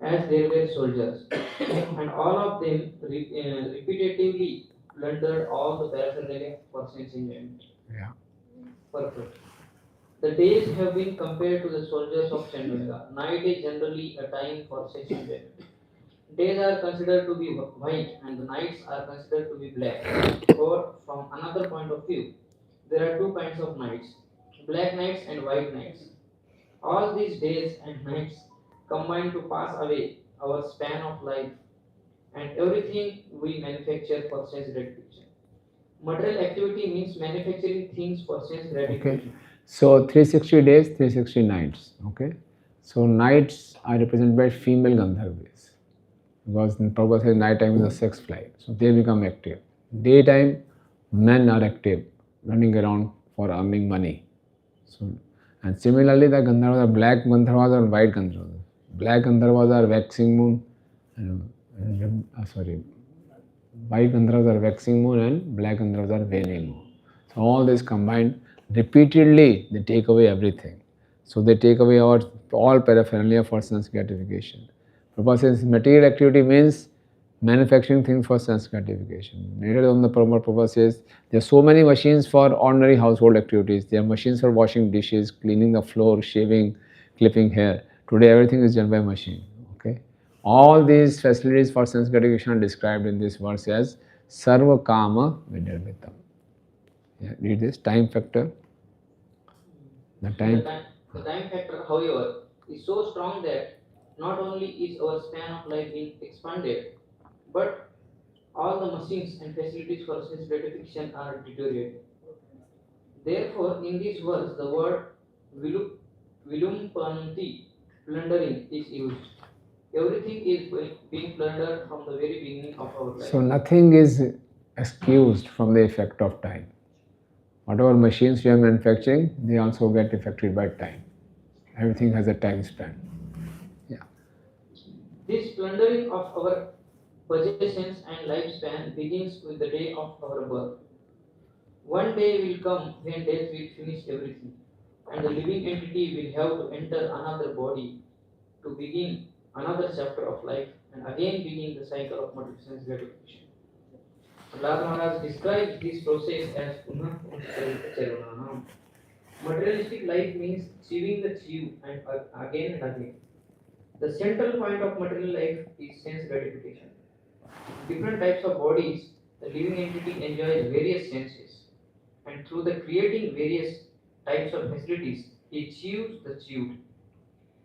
as they were soldiers, and all of them repetitively plundered all the paraphernalia for sense enjoyment. Yeah. Perfect. The days have been compared to the soldiers of Chandanga. Night is generally a time for sense enjoyment. Days are considered to be white and the nights are considered to be black. Or, from another point of view, there are two kinds of nights, black nights and white nights. All these days and nights combine to pass away our span of life and everything we manufacture for sense gratification. Material activity means manufacturing things for sense Okay. gratification. So 360 days, 360 nights. Okay. So nights are represented by female Gandharvas because in Prabhupada says night time is a sex flight. So they become active. Daytime, men are active, running around for earning money. So, and similarly, the Gandharvas are black Gandharvas or white Gandharvas. Black Gandharvas are waxing moon, sorry, white Gandharvas are waxing moon and black Gandharvas are waning moon. So all this combined, repeatedly they take away everything. So they take away our all paraphernalia for sense gratification. Prabhupada says material activity means manufacturing things for sense gratification. Later on the Prabhupada says there are so many machines for ordinary household activities. There are machines for washing dishes, cleaning the floor, shaving, clipping hair. Today everything is done by machine. Okay. All these facilities for sense gratification are described in this verse as Sarva Kama Vidarvitam. Yeah, read this time factor. The time. The time factor, however, is so strong that not only is our span of life being expanded, but all the machines and facilities for sense gratification are deteriorating. Therefore, in this verse, the word vilumpanti, plundering, is used. Everything is being plundered from the very beginning of our life. So nothing is excused from the effect of time. Whatever machines we are manufacturing, they also get affected by time. Everything has a time span. Yeah. This plundering of our possessions and lifespan begins with the day of our birth. One day will come when death will finish everything, and the living entity will have to enter another body to begin another chapter of life and again begin the cycle of material sense gratification. Prahlad Maharaj describes this process as Punah Charvananam. Materialistic life means achieving the achieve and again and again. The central point of material life is sense gratification. Different types of bodies, the living entity enjoys various senses, and through the creating various types of facilities, he achieves the achieved.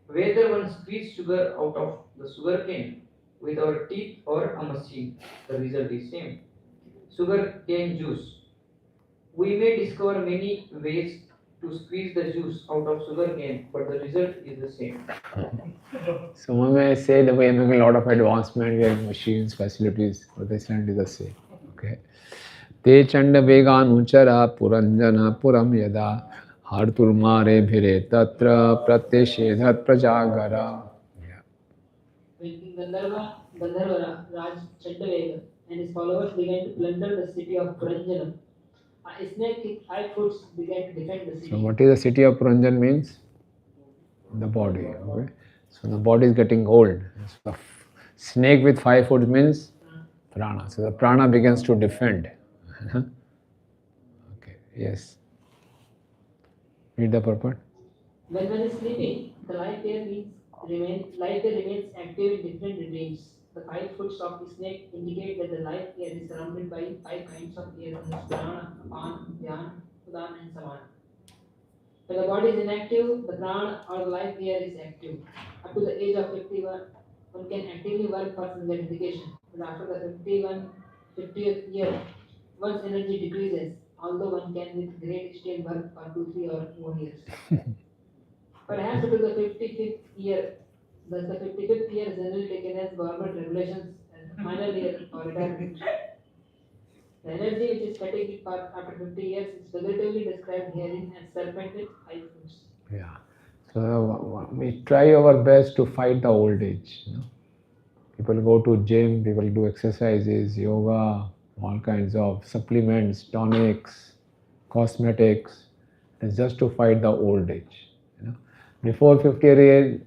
Whether one squeeze sugar out of the sugar cane with our teeth or a machine, the result is same. Sugar cane juice. We may discover many ways to squeeze the juice out of sugar cane, but the result is the same. So one may say that we are making a lot of advancement, we have machines, facilities, but the result is the same. Okay. Te chanda vegan uchara puranjana puram yada harturmare bhire tatra pratyeshedhat prajagara. Yeah. When King Gandharva Raj Chandavega and his followers began to plunder the city of Puranjanam, a snake with 5 foot began to defend the city. So what is the city of Puranjan means? The body. Okay. So the body is getting old. So the snake with 5 foot means prana. So the prana begins to defend. Okay. Yes. Read the purport. When one is sleeping, the life there remains active in different regimes. The 5 foot of the snake indicate that the life air is surrounded by 5 kinds of air: prana, apan, dhyan, udan, and samana. When the body is inactive, the prana or the life air is active. Up to the age of 51, one can actively work for gratification. But after the 50th year, one's energy decreases, although one can with great extent work for 2, 3 or more years. Perhaps up to the 55th year, thus the 55th year is generally taken as government regulations as the final year for retirement. The energy which is fatigued after 50 years is figuratively described herein as serpent with 5 foot. Yeah. So we try our best to fight the old age. People go to gym, people do exercises, yoga, all kinds of supplements, tonics, cosmetics. It's just to fight the old age. Before 50 year age,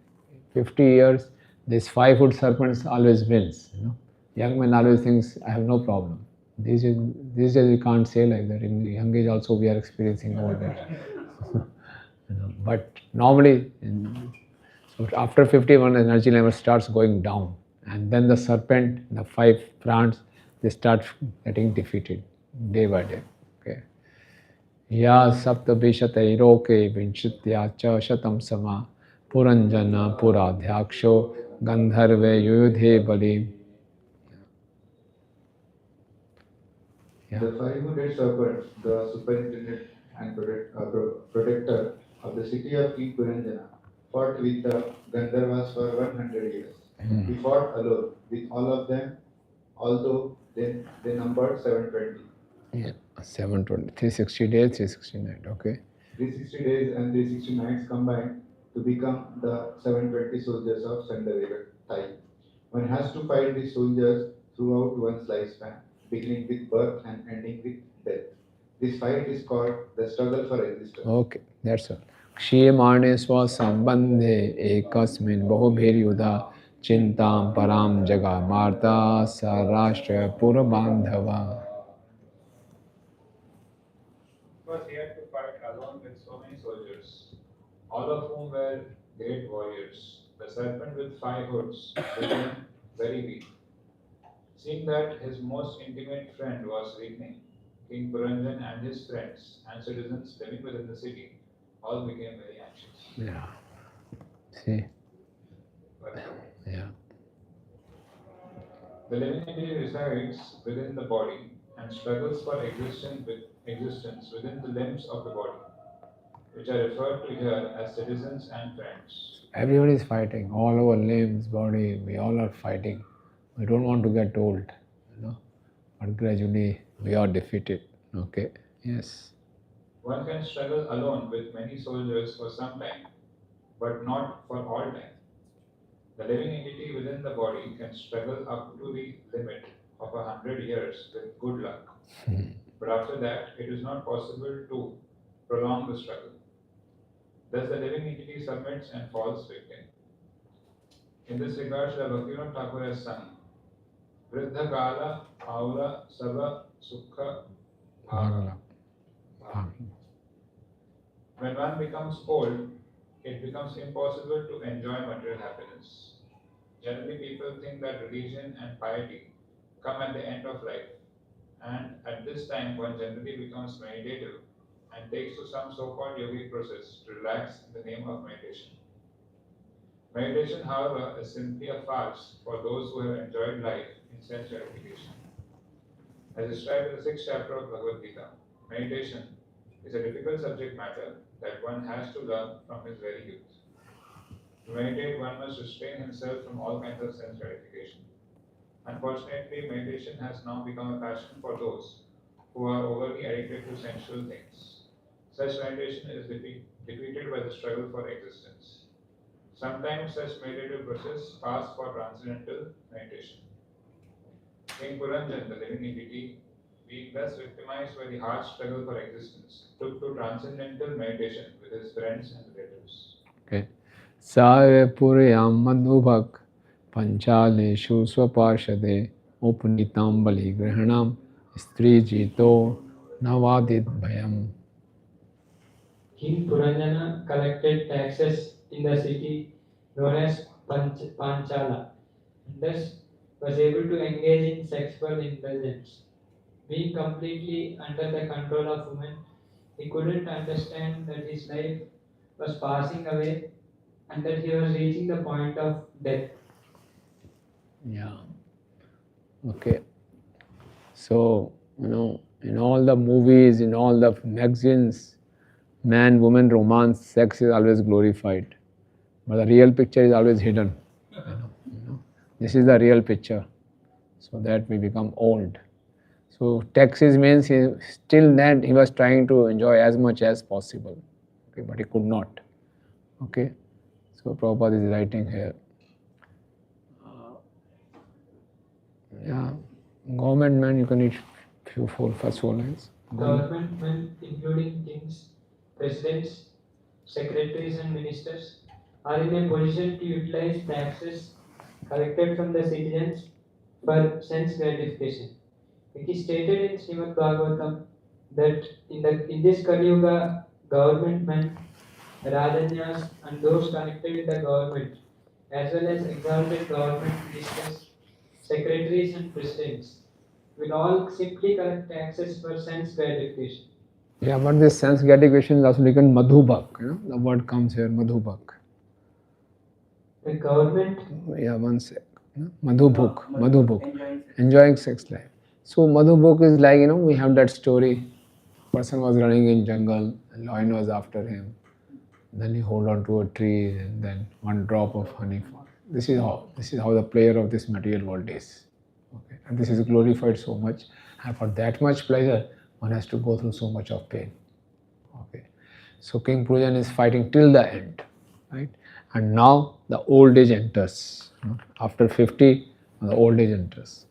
50 years, this 5 foot serpent always wins. Young man always thinks, I have no problem. These days we can't say like that. In young age also we are experiencing all that. But normally, so after 51, energy level starts going down, and then the serpent, the 5 plants, they start getting defeated day by day. Okay. Ya sapta vishatayiroke vinchitya cha shatam sama puranjana puradhyaksho gandharve yuyudhe bali. The 500 serpents, the superintendent and protector of the city of King Puranjana, fought with the Gandharvas for 100 years. He fought alone with all of them, although they numbered 720. Yeah, 720, 360 days, 360 nights, okay. 360 days and 360 nights combined to become the 720 soldiers of Sandavega Thai. One has to fight these soldiers throughout one's lifespan, beginning with birth and ending with death. This fight is called the struggle for existence. Okay, that's all. क्षीयमाणे स्वसंबंधे एकस्मिन् बहुभिर्युधा चिंतां परां जगा Marta स राष्ट्र पुरबांधवा. First, he had to fight alone with so many soldiers, all of whom were great warriors. The serpent with 5 hoods became very weak. Seeing that his most intimate friend was Rukmini, King Puranjan and his friends and citizens living within the city all became very anxious. Yeah. See? Yeah. The living entity resides within the body and struggles for existence within the limbs of the body, which are referred to here as citizens and friends. Everybody is fighting, all our limbs, body, we all are fighting. We don't want to get old, but gradually we are defeated. Okay, yes. One can struggle alone with many soldiers for some time, but not for all time. The living entity within the body can struggle up to the limit of 100 years with good luck. But after that, it is not possible to prolong the struggle. Thus, the living entity submits and falls victim. In this regard, Srila Bhaktivinoda Thakur has sung, Vriddha Kala Aula Sava Sukha Bhagala. When one becomes old, it becomes impossible to enjoy material happiness. Generally, people think that religion and piety come at the end of life, and at this time, one generally becomes meditative and takes to some so-called yogic process to relax in the name of meditation. Meditation, however, is simply a farce for those who have enjoyed life in sense gratification. As described in the 6th chapter of Bhagavad Gita, meditation is a difficult subject matter that one has to learn from his very youth. To meditate, one must restrain himself from all kinds of sense gratification. Unfortunately, meditation has now become a passion for those who are overly addicted to sensual things. Such meditation is defeated by the struggle for existence. Sometimes such meditative process pass for transcendental meditation. King Puranjan, the living entity, being thus victimized by the hard struggle for existence, took to transcendental meditation with his friends and relatives. Okay. Save Puriyam Madhubhak Panchaleshu Swaparshade Upnitam Bali Grahanam Stri Jito Navadit Bhayam. King Puranjana collected taxes in the city known as Panchala, and thus was able to engage in sexual indulgence. Being completely under the control of women, he couldn't understand that his life was passing away and that he was reaching the point of death. Yeah. Okay. So, in all the movies, in all the magazines, man, woman, romance, sex is always glorified. But the real picture is always hidden. This is the real picture. So that we become old. So taxes means still that he was trying to enjoy as much as possible. Okay, but he could not. Okay. So Prabhupada is writing here. Yeah. Government man, you can read first 4 lines. Government men, including kings, presidents, secretaries, and ministers, are in a position to utilize taxes collected from the citizens for sense gratification. It is stated in Srimad Bhagavatam that in this Kali Yuga, government men, Rajanyas, and those connected with the government, as well as exalted government ministers, secretaries, and presidents, will all simply collect taxes for sense gratification. Yeah, but this sense gratification is also written madhubak. The word comes here, madhubak. The government. Yeah, one sec. Madhubuk. Enjoying sex life. So madhubuk is like, we have that story. Person was running in jungle, and lion was after him. Then he hold on to a tree, and then one drop of honey fall. This is how the player of this material world is. Okay, and this is glorified so much, and for that much pleasure, one has to go through so much of pain. Okay, so King Pujan is fighting till the end, right? And now the old age enters. After 50, the old age enters.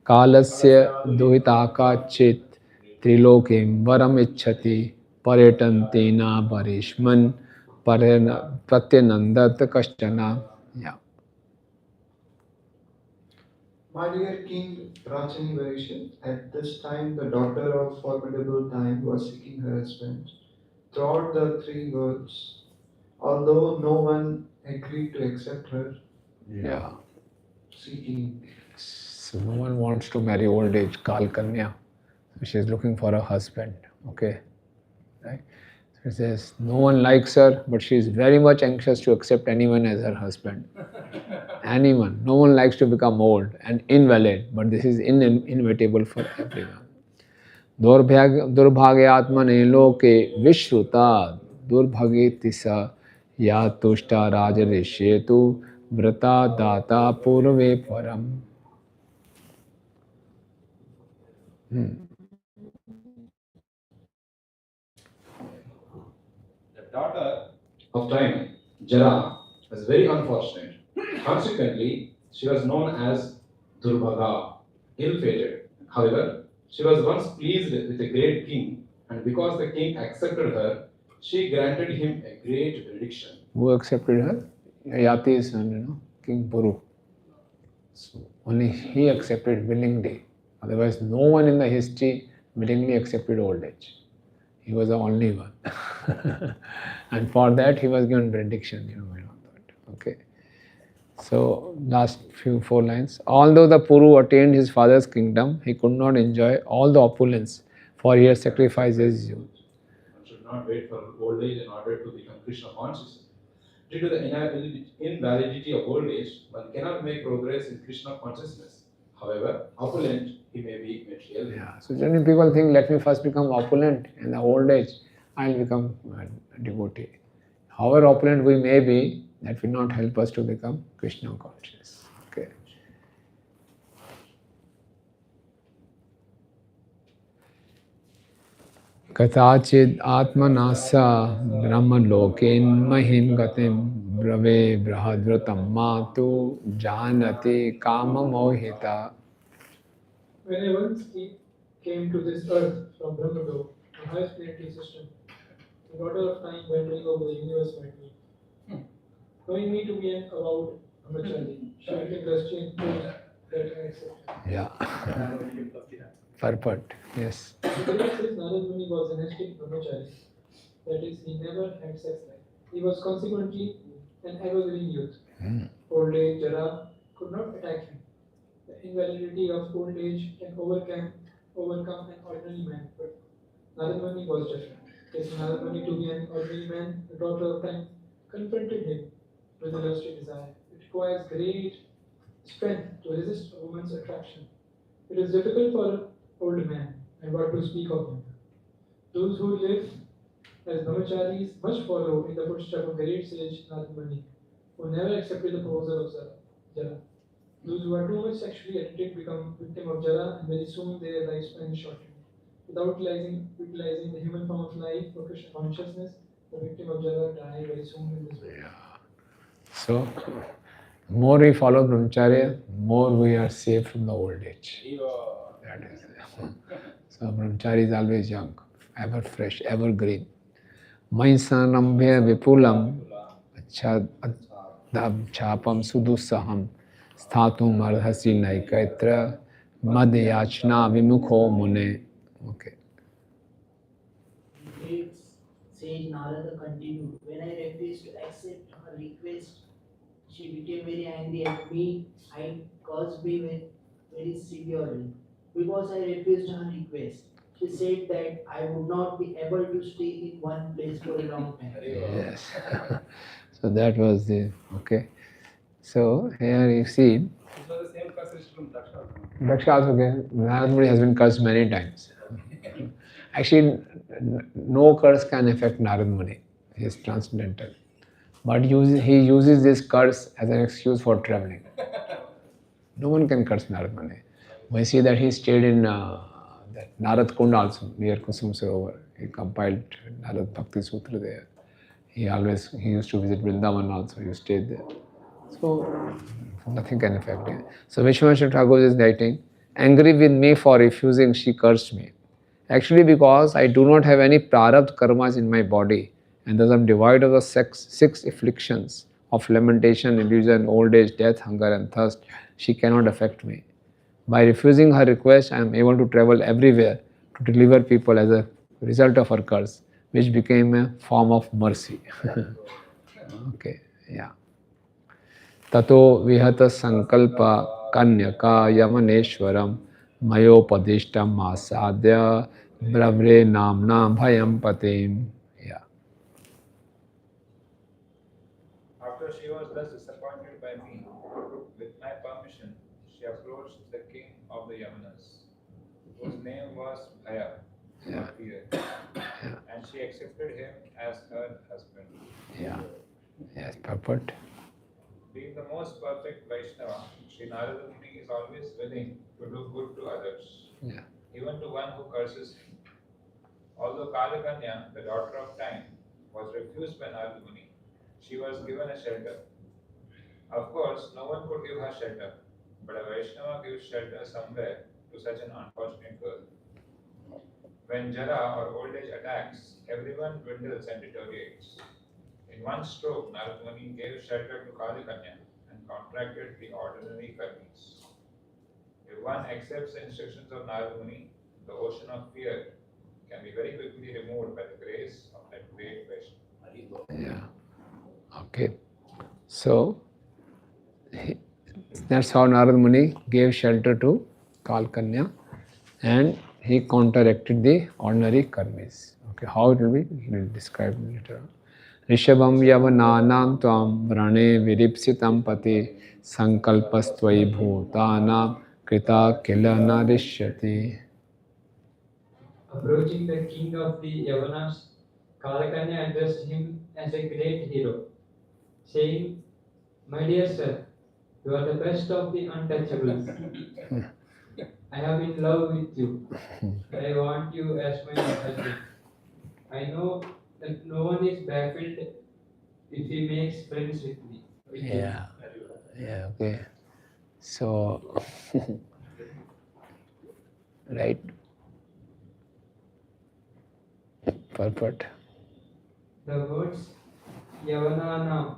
Kalasya duhitaka chit trilokim varam ichhati paretantena parishman pratyanandat kashtana. Yeah. My dear King Rachani Varishan, at this time the daughter of formidable time was seeking her husband throughout the three worlds. Although no one agreed to accept her Yeah. seeking. So no one wants to marry old age, Kal Kanya. So she is looking for a husband. Okay. Right? So it says no one likes her, but she is very much anxious to accept anyone as her husband. Anyone. No one likes to become old and invalid, but this is inevitable for everyone. दुर्भाग्यात्मने लोके विश्रुता दुर्भगेति स या तुष्टा राजऋष्येतु व्रता दाता पूर्वे परम. The daughter of time, Jara, was very unfortunate. Consequently, she was known as Durbhaga, ill-fated. However, she was once pleased with a great king, and because the king accepted her, she granted him a great benediction. Who accepted her? Yati's son, King Puru. So only he accepted willingly. Otherwise, no one in the history willingly accepted old age. He was the only one. And for that, he was given benediction, Okay. So, last four lines. Although the Puru attained his father's kingdom, he could not enjoy all the opulence, for he had sacrificed his youth. One should not wait for old age in order to become Krishna conscious. Due to the invalidity of old age, one cannot make progress in Krishna consciousness. However, opulent he may be materially. Yeah. So generally people think, let me first become opulent in the old age, I'll become a devotee. However opulent we may be, that will not help us to become Krishna conscious. Okay. Katachid atmanasa brahmaloken mahim gatim brave brahadvratam matu janati kama mohita. When I once came to this earth from Brahmalok, a high planetary system, the daughter of time wandering over the universe met me. Knowing me to be an avowed brahmachari, she became restrained that I accepted. Yeah. Purport. Yes. The Buddha says Narad Muni was an strict brahmachari, that is, he never had sex life. He was consequently an evergreen youth. Old age, Jara, could not attack him. The invalidity of old age can overcome an ordinary man, but Narad Muni was different. Taking Narad Muni to be an ordinary man, the daughter of time confronted him with a lusty desire. It requires great strength to resist a woman's attraction. It is difficult for an old man, and what to speak of him. Those who live as brahmacharis must follow in the footsteps of great sage Narad Muni, who never accepted the proposal of Jara. Those who are too much sexually addicted become victim of Jara, and very soon their lifespan is shortened. Without utilizing the human form of life for Krishna consciousness, the victim of Jara die very soon in this way. So, more we follow brahmacharya, more we are safe from the old age. That is. So brahmachari is always young, ever fresh, ever green. Maisanambhya vipulam chapam sudusaham sthatum arhasi naikaitra madhyachna vimukho mune. Okay. Great sage Narada continued, when I refused to accept her request, she became very angry at me and cursed me very severely. Because I refused her request, she said that I would not be able to stay in one place for a long time. Yes. So that was the okay. So here you see. This was the same curse from Daksha. Daksha also Narada Muni has been cursed many times. Actually, no curse can affect Narada Muni. He is transcendental. But he uses this curse as an excuse for traveling. No one can curse Narada Muni. We see that he stayed in that Narad Kund also, near Kusum Sarovar. He compiled Narad Bhakti Sutra there. He used to visit Vrindavan also, he stayed there. So, nothing can affect him. So, Vishwanath Thakur is writing, angry with me for refusing, she cursed me. Actually, because I do not have any prarabdha karmas in my body, and thus I am devoid of the six afflictions of lamentation, illusion, old age, death, hunger, and thirst, she cannot affect me. By refusing her request, I am able to travel everywhere to deliver people as a result of her curse, which became a form of mercy. Okay, yeah. Tato vihata sankalpa kanyaka yamaneshwaram mayopadishtam asadya bravre namna bhayam patim. Yeah. After she was thus disappointed by me, with my permission, she approached the king of the Yamanas, whose name was Bhaya, Yeah. fear, and she accepted him as her husband. Yeah. Yes, purport. Being the most perfect Vaishnava, Sri Narada Muni is always willing to do good to others, Yeah. even to one who curses him. Although Kalakanya, the daughter of time, was refused by Narada Muni, she was given a shelter. Of course, no one could give her shelter, but a Vaishnava gives shelter somewhere to such an unfortunate girl. When Jara or old age attacks, everyone dwindles and deteriorates. In one stroke, Narada Muni gave shelter to Kalikanya and contracted the ordinary karmis. If one accepts the instructions of Narada Muni, the ocean of fear can be very quickly removed by the grace of that great Vaishnava. Yeah. Okay. So, that's how Narada Muni gave shelter to Kalkanya and he counteracted the ordinary karmis. Okay, how it will be, he will describe later on. Rishabham yavananam tvam vrane viripsitam pati sankalpastvai bhutanam krita kila narishyati. Approaching the king of the Yavanas, Kalakanya addressed him as a great hero, saying, "My dear sir, you are the best of the untouchables. I am in love with you. I want you as my husband. I know that no one is baffled if he makes friends with me." Yeah. Yeah, okay. So, right. Purport. The words Yavanana,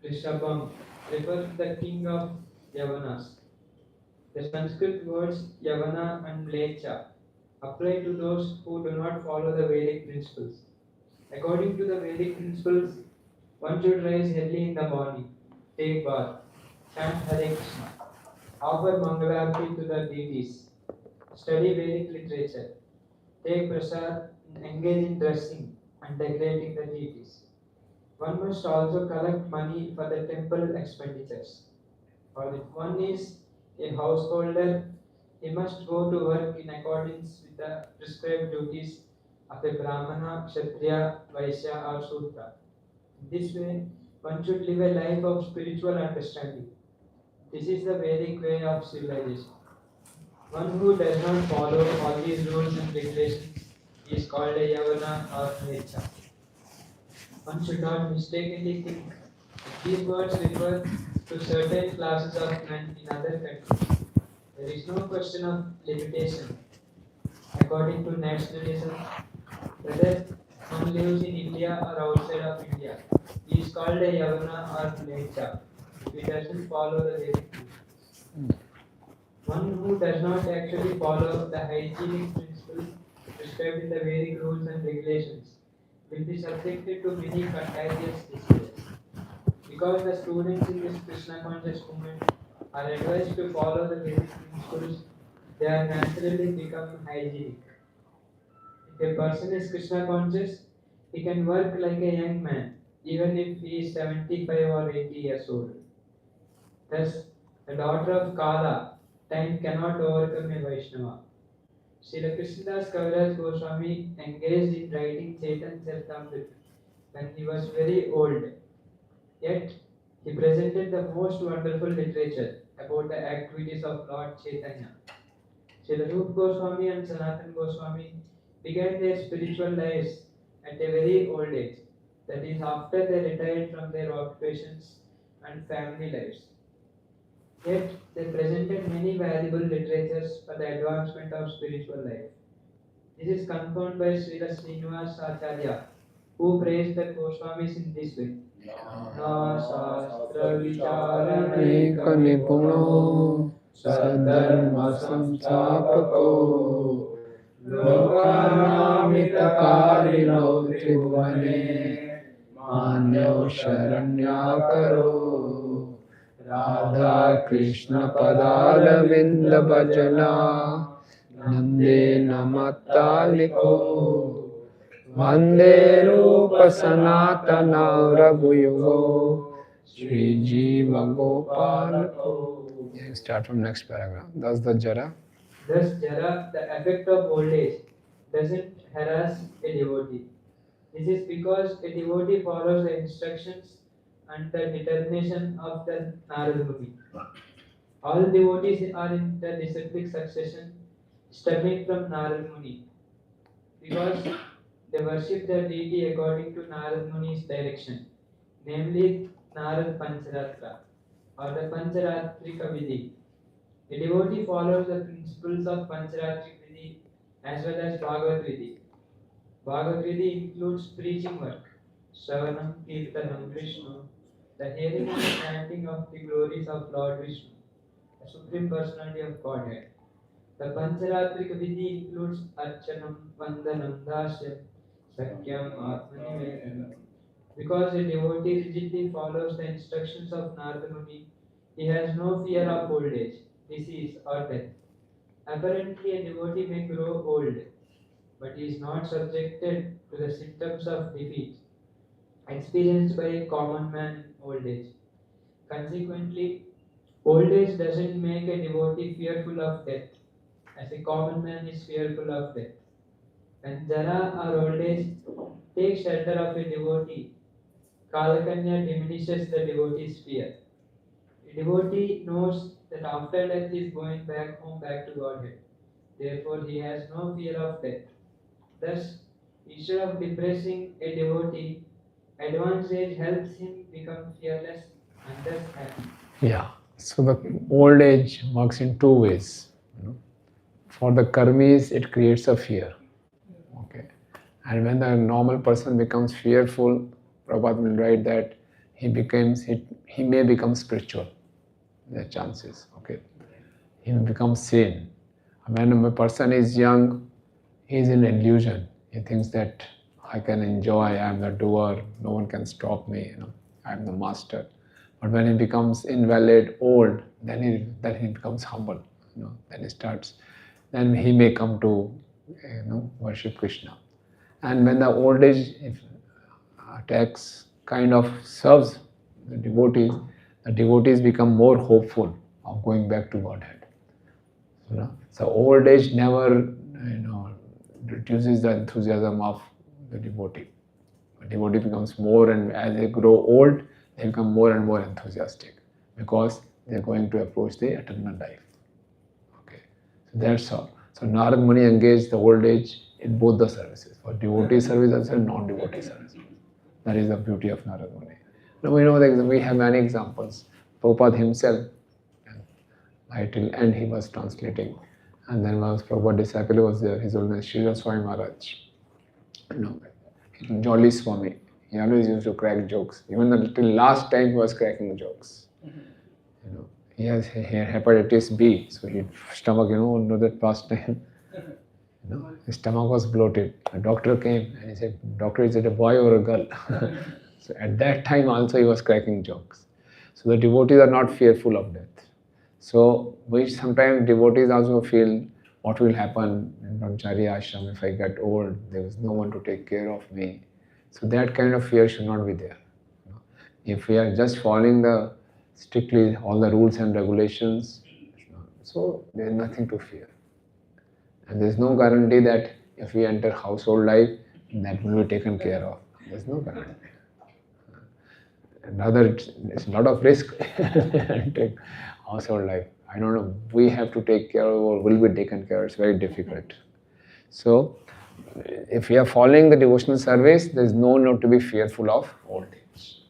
Rishabham refer to the king of Yavanas. The Sanskrit words Yavana and Mlecha apply to those who do not follow the Vedic principles. According to the Vedic principles, one should rise early in the morning, take bath, chant Hare Krishna, offer Mangalarti to the deities, study Vedic literature, take prasad, and engage in dressing and decorating the deities. One must also collect money for the temple expenditures. Or if one is a householder, he must go to work in accordance with the prescribed duties of a Brahmana, Kshatriya, Vaishya or Sudra. In this way, one should live a life of spiritual understanding. This is the Vedic way of civilization. One who does not follow all these rules and regulations is called a Yavana or Mlecha. One should not mistakenly think that these words refer to certain classes of men in other countries. There is no question of limitation. According to nationalism, whether one lives in India or outside of India, He is called a Yavana or Lecha if he doesn't follow the Vedic rules. One who does not actually follow the hygienic principles prescribed in the Vedic rules and regulations will be subjected to many contagious diseases. Because the students in this Krishna conscious movement are advised to follow the Vedic principles, they are naturally become hygienic. If a person is Krishna conscious, he can work like a young man, even if he is 75 or 80 years old. Thus, the daughter of Kala, time cannot overcome a Vaishnava. Srila Krishnadas Kaviraj Goswami engaged in writing Chaitanya Charitamrita when he was very old. Yet, he presented the most wonderful literature about the activities of Lord Chaitanya. Srila Rupa Goswami and Sanatana Goswami began their spiritual lives at a very old age, that is, after they retired from their occupations and family lives. Yet, they presented many valuable literatures for the advancement of spiritual life. This is confirmed by Srila Srinivas Acharya, who praised the Goswamis in this way. Na Shastra Eka Nipuno Sadharma Samsapako Lokanamitarino Tribhuvane Manyo Sharanyakaro Radha Krishna Padaravinda Bhajana Nande Namataliko Vande Rupa Sanatana Raghuyugo Sri Jiva Gopalako. Start from next paragraph. Thus the Jara. Thus, Jara, the effect of old age, doesn't harass a devotee. This is because a devotee follows the instructions and the determination of the Narada Muni. All devotees are in the disciplic succession, stemming from Narada Muni, because they worship their deity according to Narada Muni's direction, namely Narad Pancharatra or the Pancharatrika Vidhi. A devotee follows the principles of Pancharatrika Vidhi as well as Bhagavad Vidhi. Bhagavad Vidhi includes preaching work, Shravanam, Kirtanam, Vishnu, the hearing and chanting of the glories of Lord Vishnu, the Supreme Personality of Godhead. The Pancharatrika Vidhi includes Archanam, Vandanam, Dasyam, Sakyam, Atmanivedanam. Because a devotee rigidly follows the instructions of Narada Muni, he has no fear of old age, disease, or death. Apparently, a devotee may grow old, but he is not subjected to the symptoms of defeat experienced by a common man in old age. Consequently, old age doesn't make a devotee fearful of death, as a common man is fearful of death. When Jara or old age takes shelter of a devotee, Kalakanya diminishes the devotee's fear. A devotee knows that after death he is going back home, back to Godhead. Therefore, he has no fear of death. Thus, instead of depressing a devotee, advanced age helps him become fearless and thus happy. Yeah. So the old age works in two ways. For the karmis, it creates a fear. Okay. And when the normal person becomes fearful, Prabhupada will write that he may become spiritual. There are chances. Okay. He will become sane. When a person is young, he is in illusion. He thinks that I can enjoy, I am the doer, no one can stop me, I am the master. But when he becomes invalid, old, then he becomes humble. Then he may come to worship Krishna. And when the old age attacks kind of serves the devotees become more hopeful of going back to Godhead. So old age never reduces the enthusiasm of the devotee. The devotee becomes more, and as they grow old, they become more and more enthusiastic because they are going to approach the eternal life. Okay, so that's all. So Narad Muni engaged the old age in both the services, for devotee service and non-devotee service. That is the beauty of Narad Muni. Now we know that we have many examples. Prabhupada himself, right till end he was translating. And then was Prabhupada disciple was there, his own Srila Swami Maharaj. Jolly Swami, He always used to crack jokes. Even till last time he was cracking jokes. You know, he has hepatitis B, so his stomach, know that past time. His stomach was bloated. A doctor came and he said, "Doctor, is it a boy or a girl?" So at that time also he was cracking jokes. So the devotees are not fearful of death. So we sometimes devotees also feel what will happen in Brahmachari ashram if I get old, there is no one to take care of me. So that kind of fear should not be there. If we are just following the strictly all the rules and regulations, so there is nothing to fear. And there is no guarantee that if we enter household life, that will be taken care of. There is no guarantee. Rather, it's a lot of risk to take household life. I don't know, we have to take care of or will be taken care of. It's very difficult. So, if we are following the devotional service, there is no need to be fearful of old age.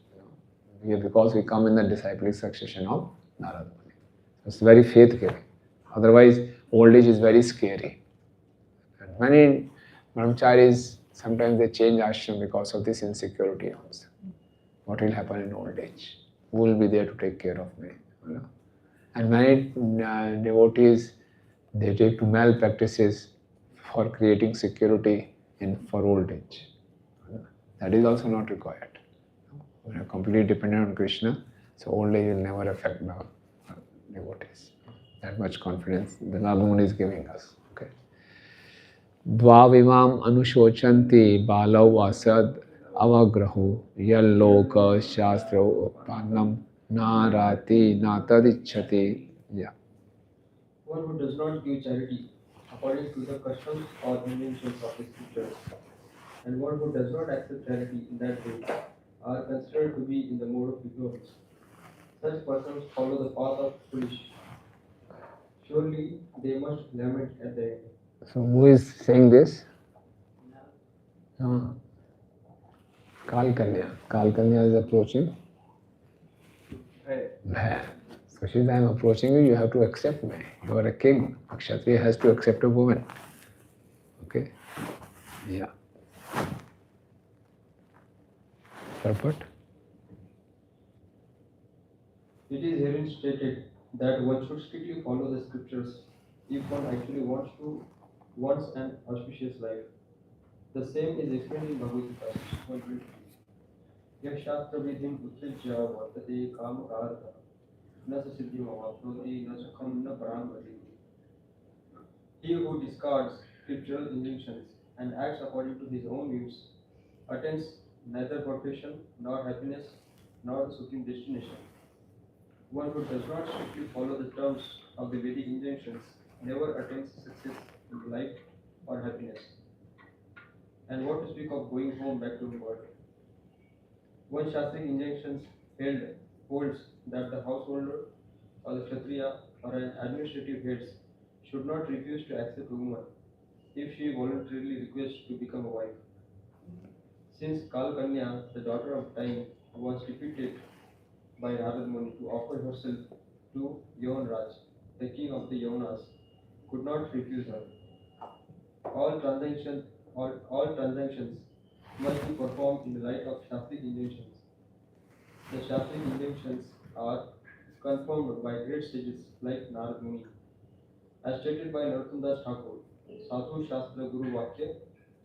Because we come in the disciplic succession of Narada Muni. It's very faith-giving. Otherwise, old age is very scary. And many brahmacharis, sometimes they change ashram because of this insecurity also. What will happen in old age? Who will be there to take care of me? And many devotees, they take to malpractices for creating security for old age. That is also not required. We are completely dependent on Krishna, so old age will never affect the devotees. That much confidence the Narada Muni is giving us. Okay. Dvavimam anushocanti balau asad avagrahu yalloka shastra upannam narati natadichati. Yeah. One who does not give charity according to the customs or inventions of the scriptures, and one who does not accept charity in that way, are considered to be in the mode of ignorance. Such persons follow the path of foolish. Surely they must lament at the end. So who is saying this? Kalkanya. Kalkanya is approaching. So she says, I am approaching you, you have to accept me. You are a king. A Kshatriya has to accept a woman. Okay? Yeah. Purport? It is herein stated that one should strictly follow the scriptures if one actually wants an auspicious life. The same is explained in Bhagavad Gita 123. Yah shastra vidhim uttrijya vartate kamakarta na sa siddhim avapnoti na sukham na param gati. He who discards scriptural injunctions and acts according to his own views attains neither perfection nor happiness nor the supreme destination. One who does not strictly follow the terms of the Vedic injunctions never attains success in life or happiness. And what to speak of going home back to the world? One Shastric injunctions holds that the householder or the Kshatriya or an administrative heads should not refuse to accept a woman if she voluntarily requests to become a wife. Since Kalkanya, the daughter of time, was defeated by Narada Muni to offer herself to Yavanraj, the king of the Yavanas, could not refuse her. All transactions must be performed in the light of Shastric injunctions. The Shastric injunctions are confirmed by great sages like Narada Muni. As stated by Narottam Das Thakur, Sadhu Shastra Guru Vakya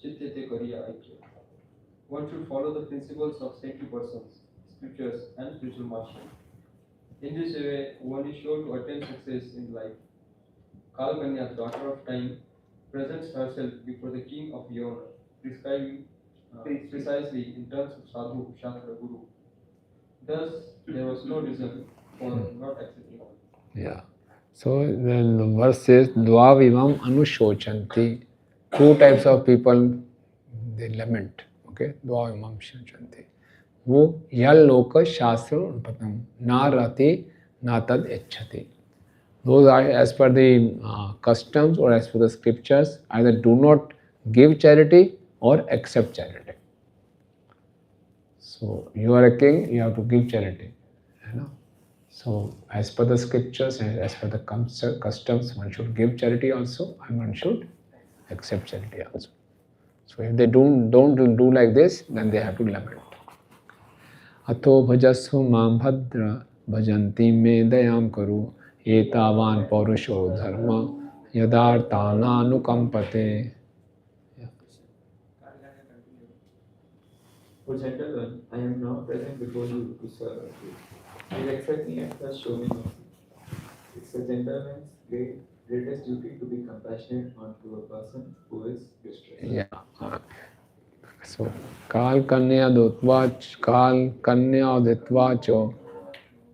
Chityate Kariya Aikya. One should follow the principles of saintly persons, scriptures, and spiritual mastery. In this way, one is sure to attain success in life. Kalkanya, the daughter of time, presents herself before the king of Yavana, prescribing precisely in terms of Sadhu, Shastra, Guru. Thus, there was no reason for not accepting her. Yeah. So then the verse says, Dvavivam anushochanti. Two types of people, they lament. Okay? Dvavivam shochanti. वो यल्लोक शास्त्र पतम ना रति ना तद इच्छति. Those are as per the customs or as per the scriptures, either do not give charity or accept charity. So you are a king, you have to give charity. You know? So as per the scriptures and as per the customs, one should give charity also and one should accept charity also. So if they don't do like this, then they have to lament. अतो भजस्व मां भद्र भजन्ति मे दयां करो एतावान् पौरुषो धर्म यदार्थानानुकंपते. O gentle one, I am now present before you to serve you. Please accept me and thus show me mercy. It's a gentleman's greatest duty to be compassionate unto a person who is distressed. Yeah. So, Kal Kanya Uditvacho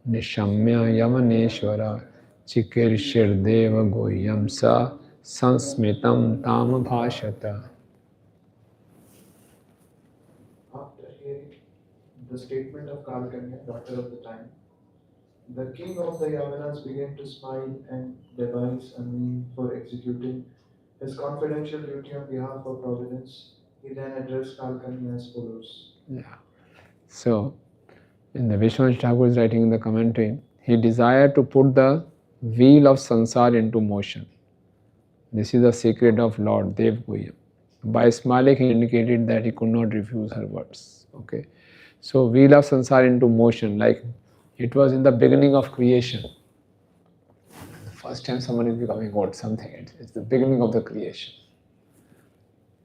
Nishamya Yamaneshwara Chikirshir Deva Goyam Sa Sansmitam Tam Bhashata. After hearing the statement of Kalkanya, daughter of the time, the king of the Yavanas began to smile and devise a mean for executing his confidential duty on behalf of Providence. He then addressed Kalkanya as follows. Yeah. So, in the Vishwanath Thakur is writing in the commentary, he desired to put the wheel of sansar into motion. This is the secret of Lord Dev Guhyam. By smiling, he indicated that he could not refuse her words. Okay, so wheel of sansar into motion, like it was in the beginning of creation. The first time someone is becoming God, something. It's the beginning of the creation.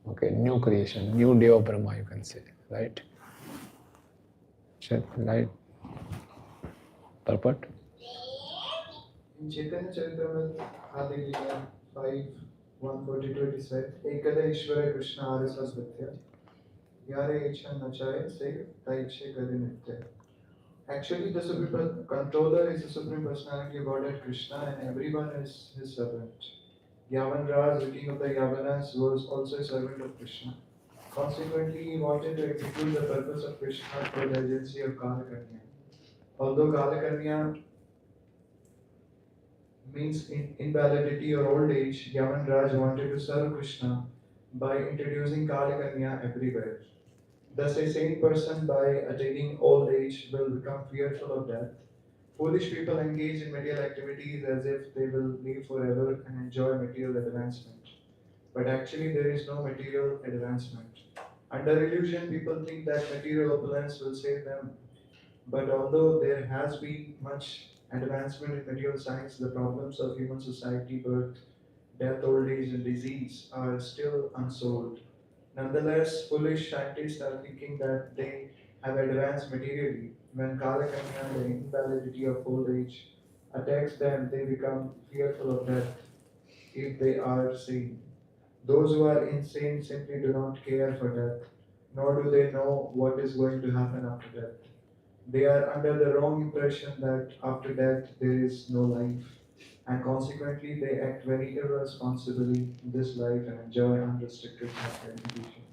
Okay, new creation, new day of Brahma, you can say, right? Shed light. Purport. In Chaitanya Charitamrita, Adi Lila 5:142 it is said, Ekada Ishvara Krishna Arisa Satya, Yare Ichan Nachaya Se Taiche Gadi Nitya. Actually, the Supreme Controller is the Supreme Personality of Godhead Krishna and everyone is his servant. Yavan Raj, the king of the Yavanas, was also a servant of Krishna. Consequently, he wanted to execute the purpose of Krishna through the agency of Kalakanya. Although Kalakanya means invalidity or old age, Yavan Raj wanted to serve Krishna by introducing Kalakanya everywhere. Thus, a sane person by attaining old age will become fearful of death. Foolish people engage in material activities as if they will live forever and enjoy material advancement. But actually, there is no material advancement. Under illusion, people think that material opulence will save them. But although there has been much advancement in material science, the problems of human society, birth, death, old age, and disease are still unsolved. Nonetheless, foolish scientists are thinking that they have advanced materially. When Kalakanya, the invalidity of old age, attacks them, they become fearful of death if they are sane. Those who are insane simply do not care for death, nor do they know what is going to happen after death. They are under the wrong impression that after death there is no life, and consequently they act very irresponsibly in this life and enjoy unrestricted gratification.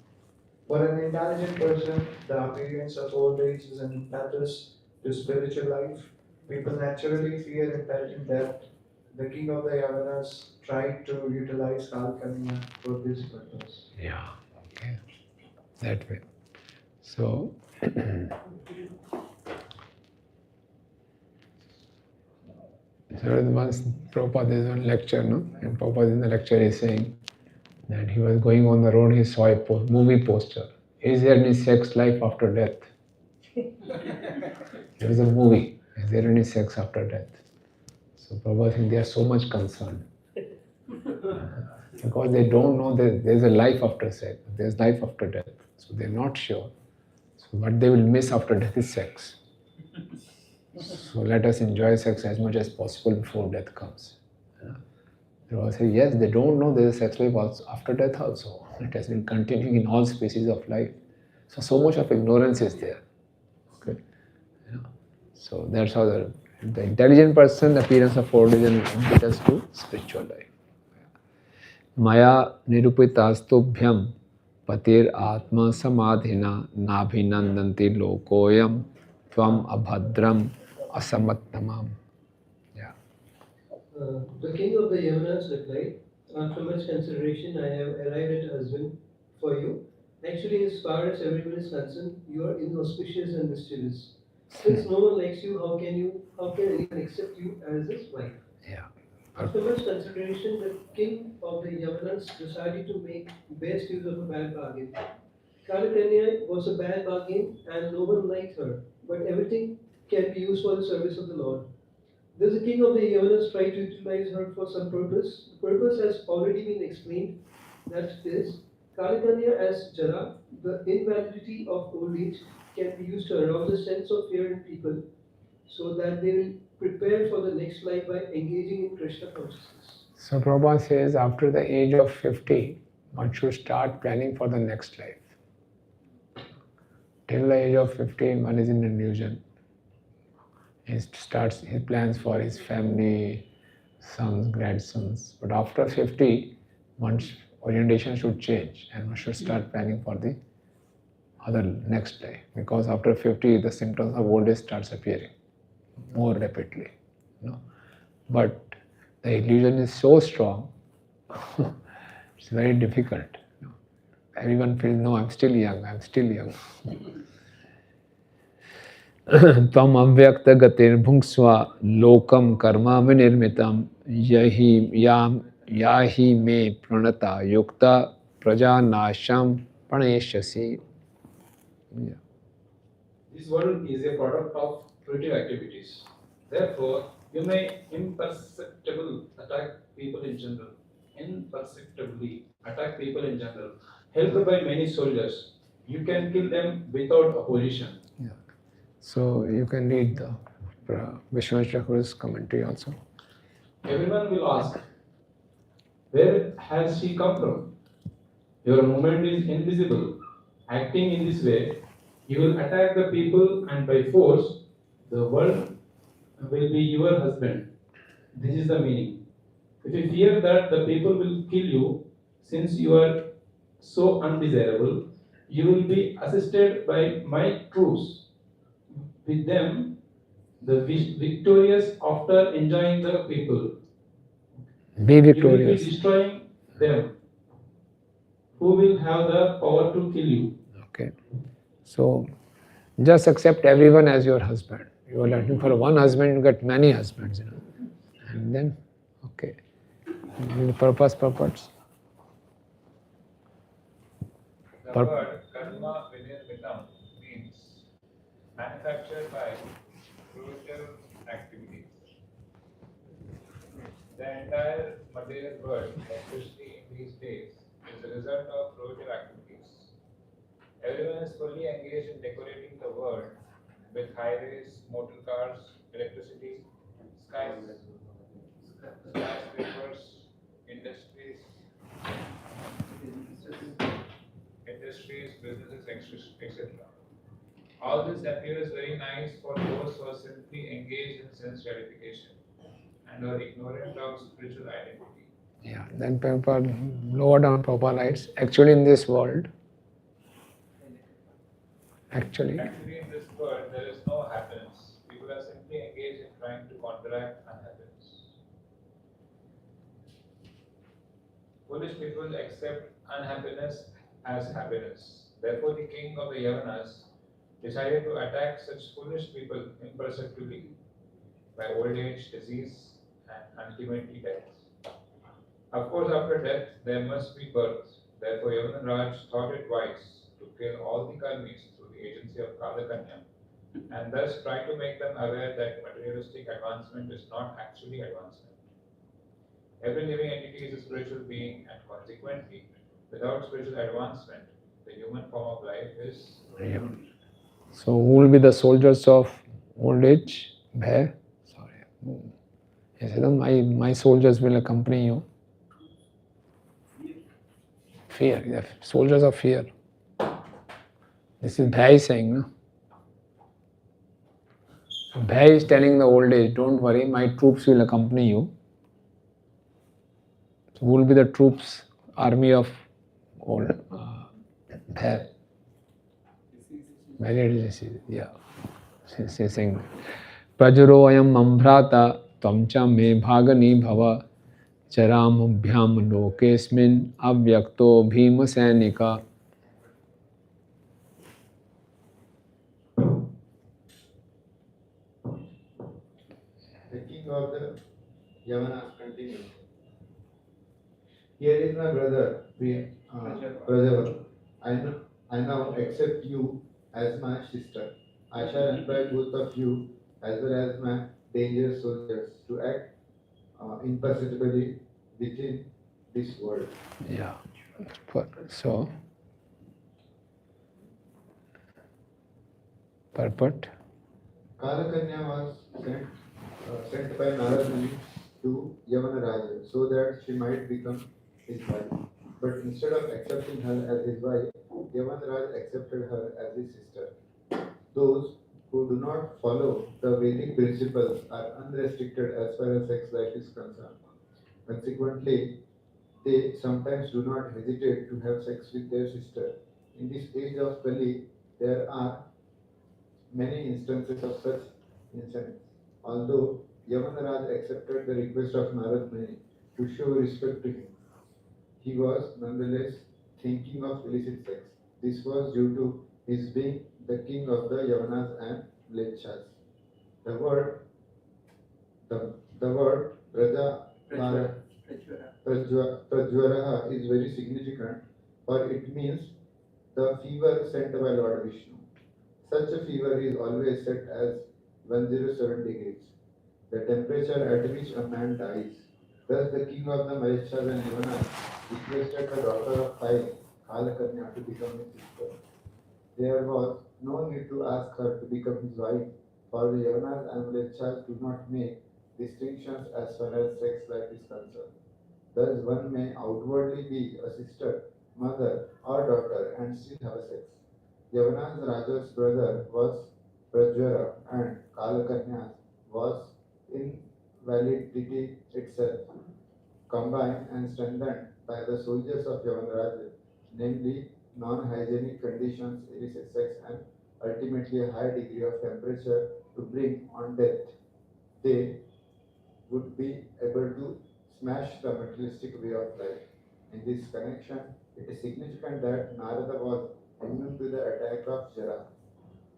For an intelligent person, the appearance of old age is an impetus to spiritual life. People naturally fear impending death. The king of the Yavanas tried to utilize Kalkanya for this purpose. Yeah, okay, that way. So, so once Prabhupada is on lecture, no? And Prabhupada in the lecture is saying that he was going on the road, he saw a movie poster. Is there any sex life after death? There is a movie. Is there any sex after death? So Prabhupada saying they are so much concerned. Because they don't know that there is a life after sex, there is life after death. So they are not sure. So what they will miss after death is sex. So let us enjoy sex as much as possible before death comes. They will say, yes, they don't know there is sex life also, after death also. It has been continuing in all species of life. So much of ignorance is there. Okay. So that's how the intelligent person, appearance of old age and impetus to spiritual life. Maya nirupitastubhyam patir atma samadhina nabhinandanti lokoyam tvam abhadram asamattamam. Yeah. The king of the Yavanas replied, after much consideration, I have arrived at a husband for you. Actually, as far as everyone is concerned, you are inauspicious and mischievous. Since no one likes you, how can anyone accept you as his wife? Yeah. After much consideration, the king of the Yavanas decided to make best use of a bad bargain. Kalakanya was a bad bargain and no one liked her. but everything can be used for the service of the Lord. Thus the king of the Yavanas tried to utilize her for some purpose. The purpose has already been explained, that is, Kalikanya as Jara, the invalidity of old age, can be used to arouse a sense of fear in people so that they will prepare for the next life by engaging in Krishna consciousness. So Prabhupada says after the age of 50, one should start planning for the next life. Till the age of 50, one is in illusion. He plans for his family, sons, grandsons. But after 50, one's orientation should change and one should start planning for the other next life. Because after 50, the symptoms of old age starts appearing more rapidly. You know? But the illusion is so strong, it's very difficult. You know? Everyone feels, no, I'm still young, I'm still young. तम अव्यक्त गतिर्भुंक्स्व लोकम कर्मा विनिर्मितम याहि मे प्रणता युक्ता प्रजा नाशम प्रणेष्यसि. This world is a product of fruitive activities. Therefore, you may imperceptibly attack people in general. Helped by many soldiers, you can kill them without opposition. Yeah. So you can read the Vishwanath Chakra's commentary also. Everyone will ask, where has she come from? Your movement is invisible. Acting in this way, you will attack the people and by force, the world will be your husband. This is the meaning. If you fear that the people will kill you, since you are so undesirable, you will be assisted by my troops. With them, the victorious after enjoying the people. Be victorious. You will be destroying them. Who will have the power to kill you? Okay. So just accept everyone as your husband. You are looking for one husband, you get many husbands, you know. And then, okay. The purpose. The word karma vinirmitam means manufactured by fruitive activities. The entire material world, especially in these days, is the result of fruitive activities. Everyone is fully engaged in decorating the world with highways, motor cars, electricity, skyscrapers, industries, businesses, etc. All this appears very nice for those who are simply engaged in sense gratification and are ignorant of spiritual identity. Yeah, then Prabhupada, lower down Prabhupada writes, actually in this world, Actually in this world there is no happiness. People are simply engaged in trying to counteract unhappiness. Foolish people accept unhappiness as happiness. Therefore, the king of the Yavanas decided to attack such foolish people imperceptibly by old age, disease, and ultimately death. Of course, after death, there must be birth. Therefore, Yavanaraj thought it wise to kill all the karmis through the agency of Kalakanya and thus try to make them aware that materialistic advancement is not actually advancement. Every living entity is a spiritual being, and consequently, without spiritual advancement, the human form of life is. yeah. So who will be the soldiers of old age? Bhai? Sorry. He said, my soldiers will accompany you. Fear, yeah. Soldiers of fear. This is Bhai saying, no? Bhai is telling the old age, don't worry, my troops will accompany you. So who will be the troops, army of old Bhai? Very disease, yeah. She's saying, Prajaro ayam mambrata tamcha me bhagani bhava charam bhyam lokesmin avyakto bhima sainika. The king of the Yavanas continued. Here is my brother, Prajaval. I now accept you as my sister. I shall employ both of you as well as my dangerous soldiers to act imperceptibly within this world. Yeah. So, purport. Kalakanya was sent by Narad Muni to Yavanaraja so that she might become his wife. But instead of accepting her as his wife, Yavanaraj accepted her as his sister. Those who do not follow the Vedic principles are unrestricted as far as sex life is concerned. Consequently, they sometimes do not hesitate to have sex with their sister. In this age of Kali, there are many instances of such incidents. Although Yavanaraj accepted the request of Narad Muni to show respect to him, he was nonetheless thinking of illicit sex. This was due to his being the king of the Yavanas and Mlechas. The word Praja Prajwaraha is very significant, for it means the fever sent by Lord Vishnu. Such a fever is always set as 107 degrees, the temperature at which a man dies. Thus, the king of the Malechas and Yavanas requested the daughter of Sai, Kalakanya, to become his sister. There was no need to ask her to become his wife, for the Yavanas and Malechas do not make distinctions as far as sex life is concerned. Thus, one may outwardly be a sister, mother, or daughter and still have sex. Yavana's Raja's brother was Prajwara and Kalakanya's was invalidity itself, combined and strengthened by the soldiers of Yavanaraja, namely non-hygienic conditions, illicit sex, and ultimately a high degree of temperature to bring on death. They would be able to smash the materialistic way of life. In this connection, it is significant that Narada was immune to the attack of Jara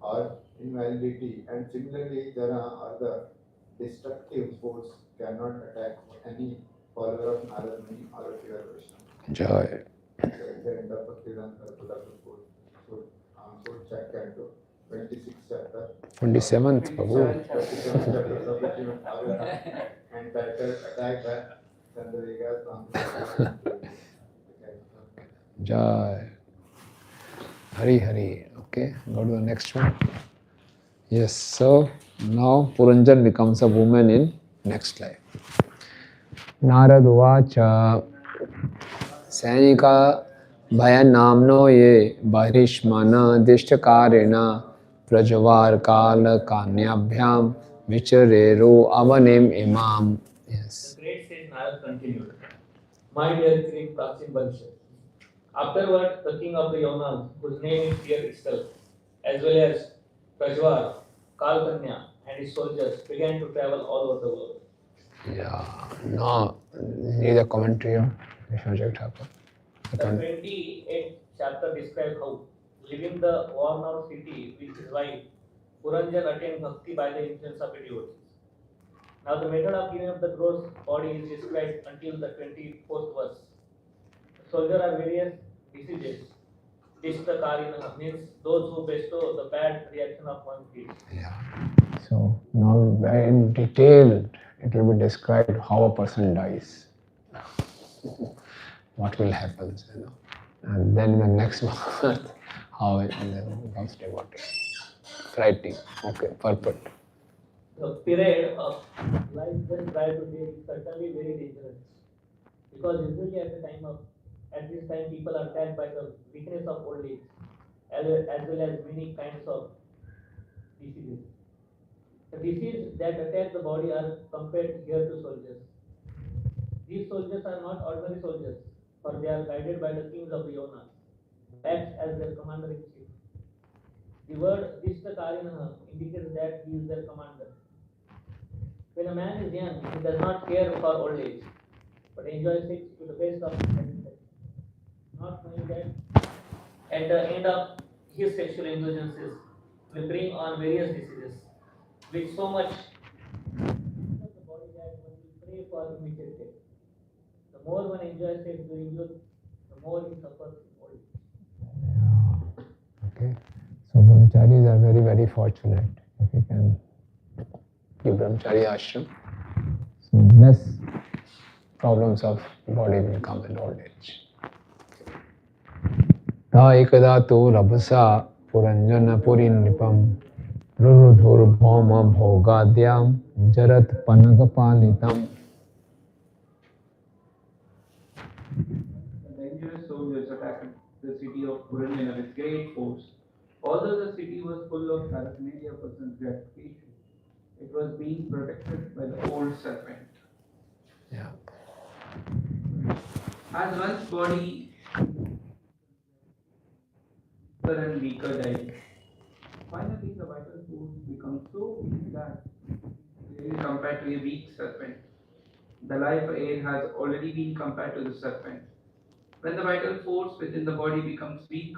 or invalidity, and similarly, Jara or the destructive force cannot attack any follower of Narada Muni or a pure Krishna. Joy. So, at the end of Bhaktivedanta fourth chapter, 26th chapter. 27th, Prabhu. 27th chapter of Bhaktivedanta Bhagavatam, entitled Attack by Chandravigas on Joy. Hari Hari. Okay, go to the next one. Yes, so now Puranjan becomes a woman in next life. Narad Uvacha Sainika Bhayan Namno Ye Bharishmana Dishtakarena Prajavar Kala Kanyabhyam Vicharero Avanim Imam. Yes. The great sage Narad continued, my dear King Prasin Bansha. Afterward, the king of the Yavanas, whose name is here itself, as well as Prajwar, Kalkanya, and his soldiers began to travel all over the world. Yeah, no, need a commentary on Vishwajit Thakur. The 28th chapter describes how, leaving the worn-out city with his wife, Puranjan attained bhakti by the influence of devotees. Now the method of giving up the gross body is described until the 24th verse. The soldiers are various diseases. Dishtakarina means those who bestow the bad reaction of one's deeds. Yeah. So now in detail it will be described how a person dies. What will happen, you know. And then in the next month, how it becomes devotee. Frightening. Okay, purport. The period of life just prior to death is certainly very dangerous. Because usually at this time people are attacked by the weakness of old age, as well as many kinds of diseases. The diseases that attack the body are compared here to soldiers. These soldiers are not ordinary soldiers, for they are guided by the kings of the Yavanas, acts as their commander in chief. The word Dishtakarina indicates that he is their commander. When a man is young, he does not care for old age, but enjoys sex to the best of his ability, not knowing that at the end of his sexual indulgences will bring on various diseases, which so much the body that one will pray for immediate death. The more one enjoys sex during youth, the more he suffers in old age. Okay. So brahmacharis are very, very fortunate if we can give brahmachari ashram. So less problems of body will come in old age. Ta ekada tu rabasa puranjana purin nipam rurudhur bhoma bhogadyam jarat panagapalitam. Dangerous soldiers attacked the city of Puranjana with great force. Although the city was full of paraphernalia for person's gratification, it was being protected by the old serpent. Yeah. As one's body weaker and weaker died, finally the vital force becomes so weak that it is compared to a weak serpent. The life air has already been compared to the serpent. When the vital force within the body becomes weak,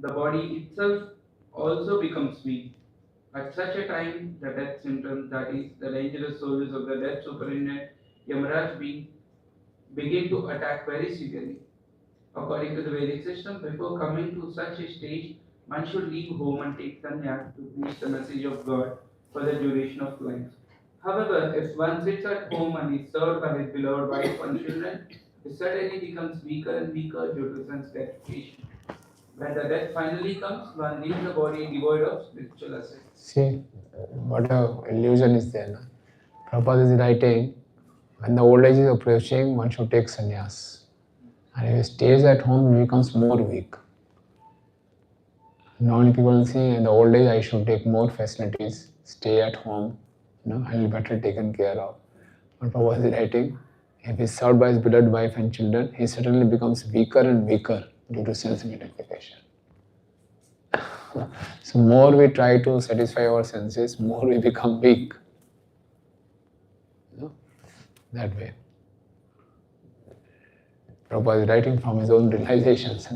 the body itself also becomes weak. At such a time, the death symptoms, that is, the dangerous soldiers of the death superintendent Yamaraj begin to attack very severely. According to the Vedic system, before coming to such a stage, one should leave home and take sannyas to preach the message of God for the duration of life. However, if one sits at home and is served by his beloved wife and children, he suddenly becomes weaker and weaker due to sense gratification. When the death finally comes, one leaves the body devoid of spiritual assets. See, what a illusion is there. No? Prabhupada is writing, when the old age is approaching, one should take sannyas. And if he stays at home, he becomes more weak. Normally people think in the old age I should take more facilities, stay at home, I will be better taken care of. But Prabhupada is writing, if he is served by his beloved wife and children, he certainly becomes weaker and weaker due to sense gratification. So more we try to satisfy our senses, more we become weak. That way. Prabhupada is writing from his own realizations.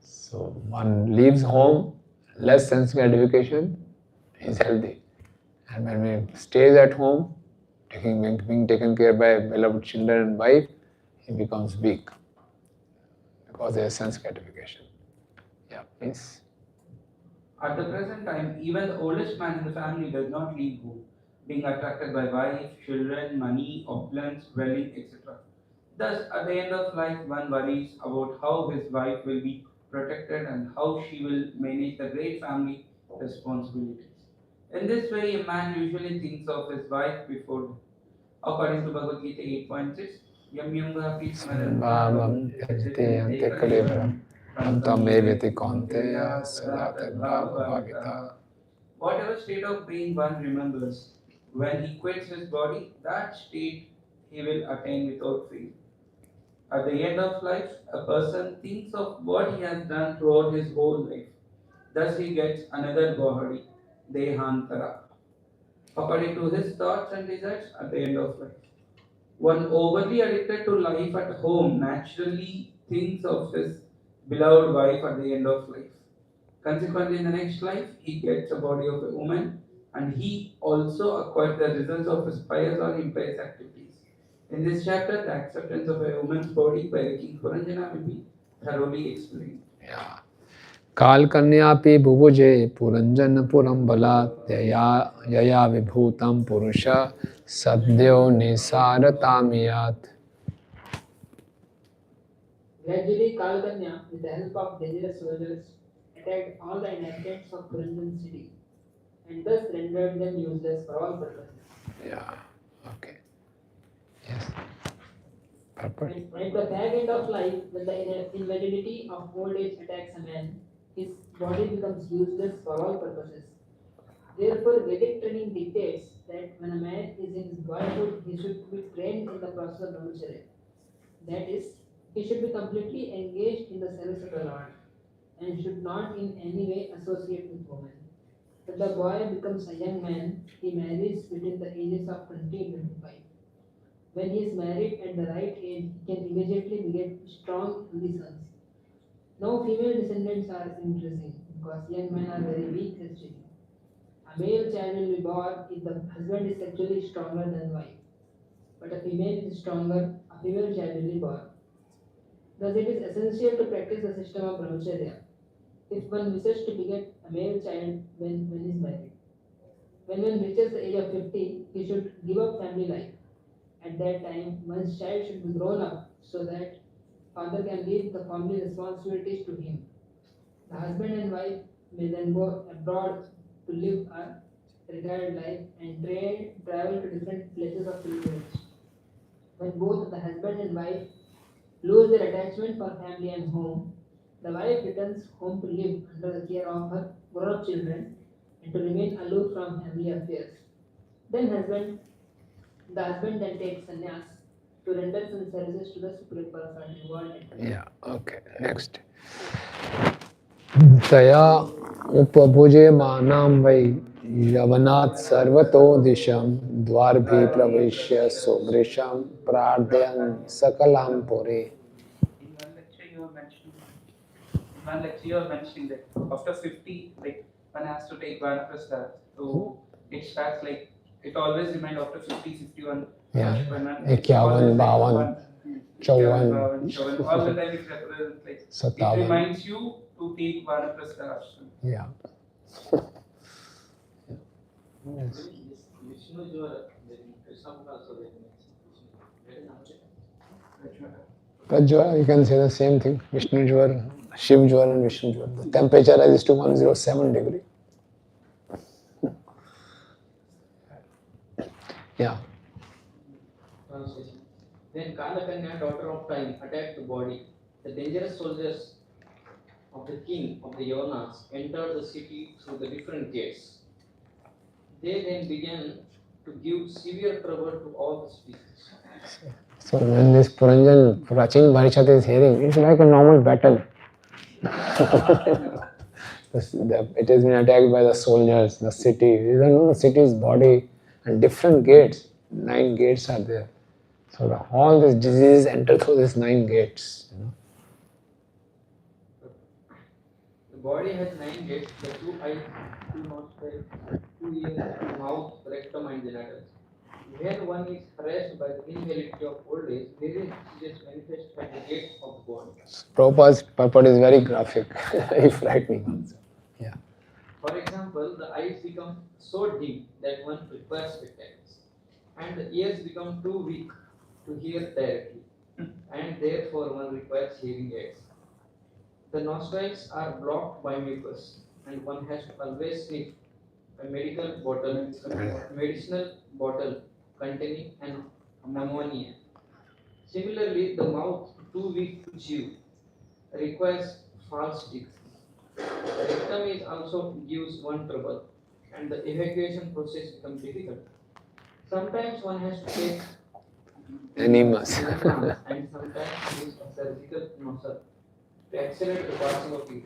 So one leaves home, less sense gratification, is healthy. And when we stays at home, being taken care by beloved children and wife, he becomes weak because there is sense gratification. Yeah, please. At the present time, even the oldest man in the family does not leave home, being attracted by wife, children, money, opulence, dwelling, etc. Thus, at the end of life, one worries about how his wife will be protected and how she will manage the great family responsibilities. In this way, a man usually thinks of his wife before death. According to Bhagavad Gita 8.6, Yam Yam Gapi Smaran Bhavam Yajati Ante Kalibram Antam Eviti Kaunteya Sadata Bhava Bhavita. Whatever state of being one remembers, when he quits his body, that state he will attain without fail. At the end of life, a person thinks of what he has done throughout his whole life. Thus he gets another body, Dehantara, according to his thoughts and desires at the end of life. One overly addicted to life at home naturally thinks of his beloved wife at the end of life. Consequently, in the next life, he gets a body of a woman and he also acquires the results of his pious or impious activities. In this chapter, the acceptance of a woman's body by the king Puranjana will be thoroughly explained. Yeah. Kal Kanyapi Bhubuje Puranjana Purambala Yaya Vibhutam Purusha Sadhyo Nisaratamiyat. Gradually, Kalkanya, with the help of dangerous soldiers, attacked all the inhabitants of Puranjan city and thus rendered them useless for all purposes. Yeah, okay. Yes. Purpose. And at the back end of life, when the invalidity of old age attacks a man, his body becomes useless for all purposes. Therefore, Vedic training dictates that when a man is in his boyhood, he should be trained in the process of brahmacharya. That is, he should be completely engaged in the service of the Lord and should not in any way associate with women. When the boy becomes a young man, he marries between the ages of 20 and 25. When he is married at the right age, he can immediately beget strong, healthy sons. Now, female descendants are increasing because young men are very weak sexually. A male child will be born if the husband is sexually stronger than wife, but a female is stronger, a female child will be born. Thus, it is essential to practice the system of brahmacharya. if one wishes to beget a male child when one is married. When one reaches the age of 50, he should give up family life. At that time, one's child should be grown up so that father can leave the family responsibilities to him. The husband and wife may then go abroad to live a retired life and travel to different places of pilgrimage. When both the husband and wife lose their attachment for family and home, the wife returns home to live under the care of her grown-up children and to remain aloof from family affairs. Then the husband then takes sannyas to render some services to the Supreme Personality of Godhead. Yeah, okay. Next. Taya upabhuje manam vai yavanat sarvato disham dvarbhi pravishya subrisham prardhayan sakalam puri. In one lecture you were mentioning that after 50, like one has to take Vanaprastha. So it starts like, it always reminds after 50, 51. Yeah, when one- 51, always like 52, one, 54, 54, all the time it represents like, it 57. reminds you to take Vanaprastha ashram. Yeah. Vishnu Jwara, Krishna also very much. Prajwala, you can say the same thing. Vishnu Jwar, Shiv Jwar and Vishnu Jwar. The temperature rises to 107 degree. Yeah. Translation. When Kalakanya, daughter of time, attacked the body, the dangerous soldiers of the king of the Yavanas entered the city through the different gates. They then began to give severe trouble to all the species. So when this Puranjan Prachin Bharishat is hearing, it's like a normal battle. It has been attacked by the soldiers, the city. You don't know the city's body and different gates. 9 gates are there. So all these diseases enter through these 9 gates. The body has 9 gates, the 2 eyes, 2 nostrils, 2 ears, mouth, rectum and genitals. When one is harassed by the invalidity of old age, various diseases manifest at the gates of the body. Prabhupada's purport is very graphic, if frightening also. Yeah. For example, the eyes become so dim that one requires spectacles, and the ears become too weak to hear directly, and therefore one requires hearing aids. The nostrils are blocked by mucus, and one has to always sniff a medicinal bottle containing an ammonia. Similarly, the mouth, too weak to chew, requires false teeth. The rectum is also gives one trouble, and the evacuation process becomes difficult. Sometimes one has to take Enemas. and sometimes use a surgical nozzle to accelerate the passing of heat.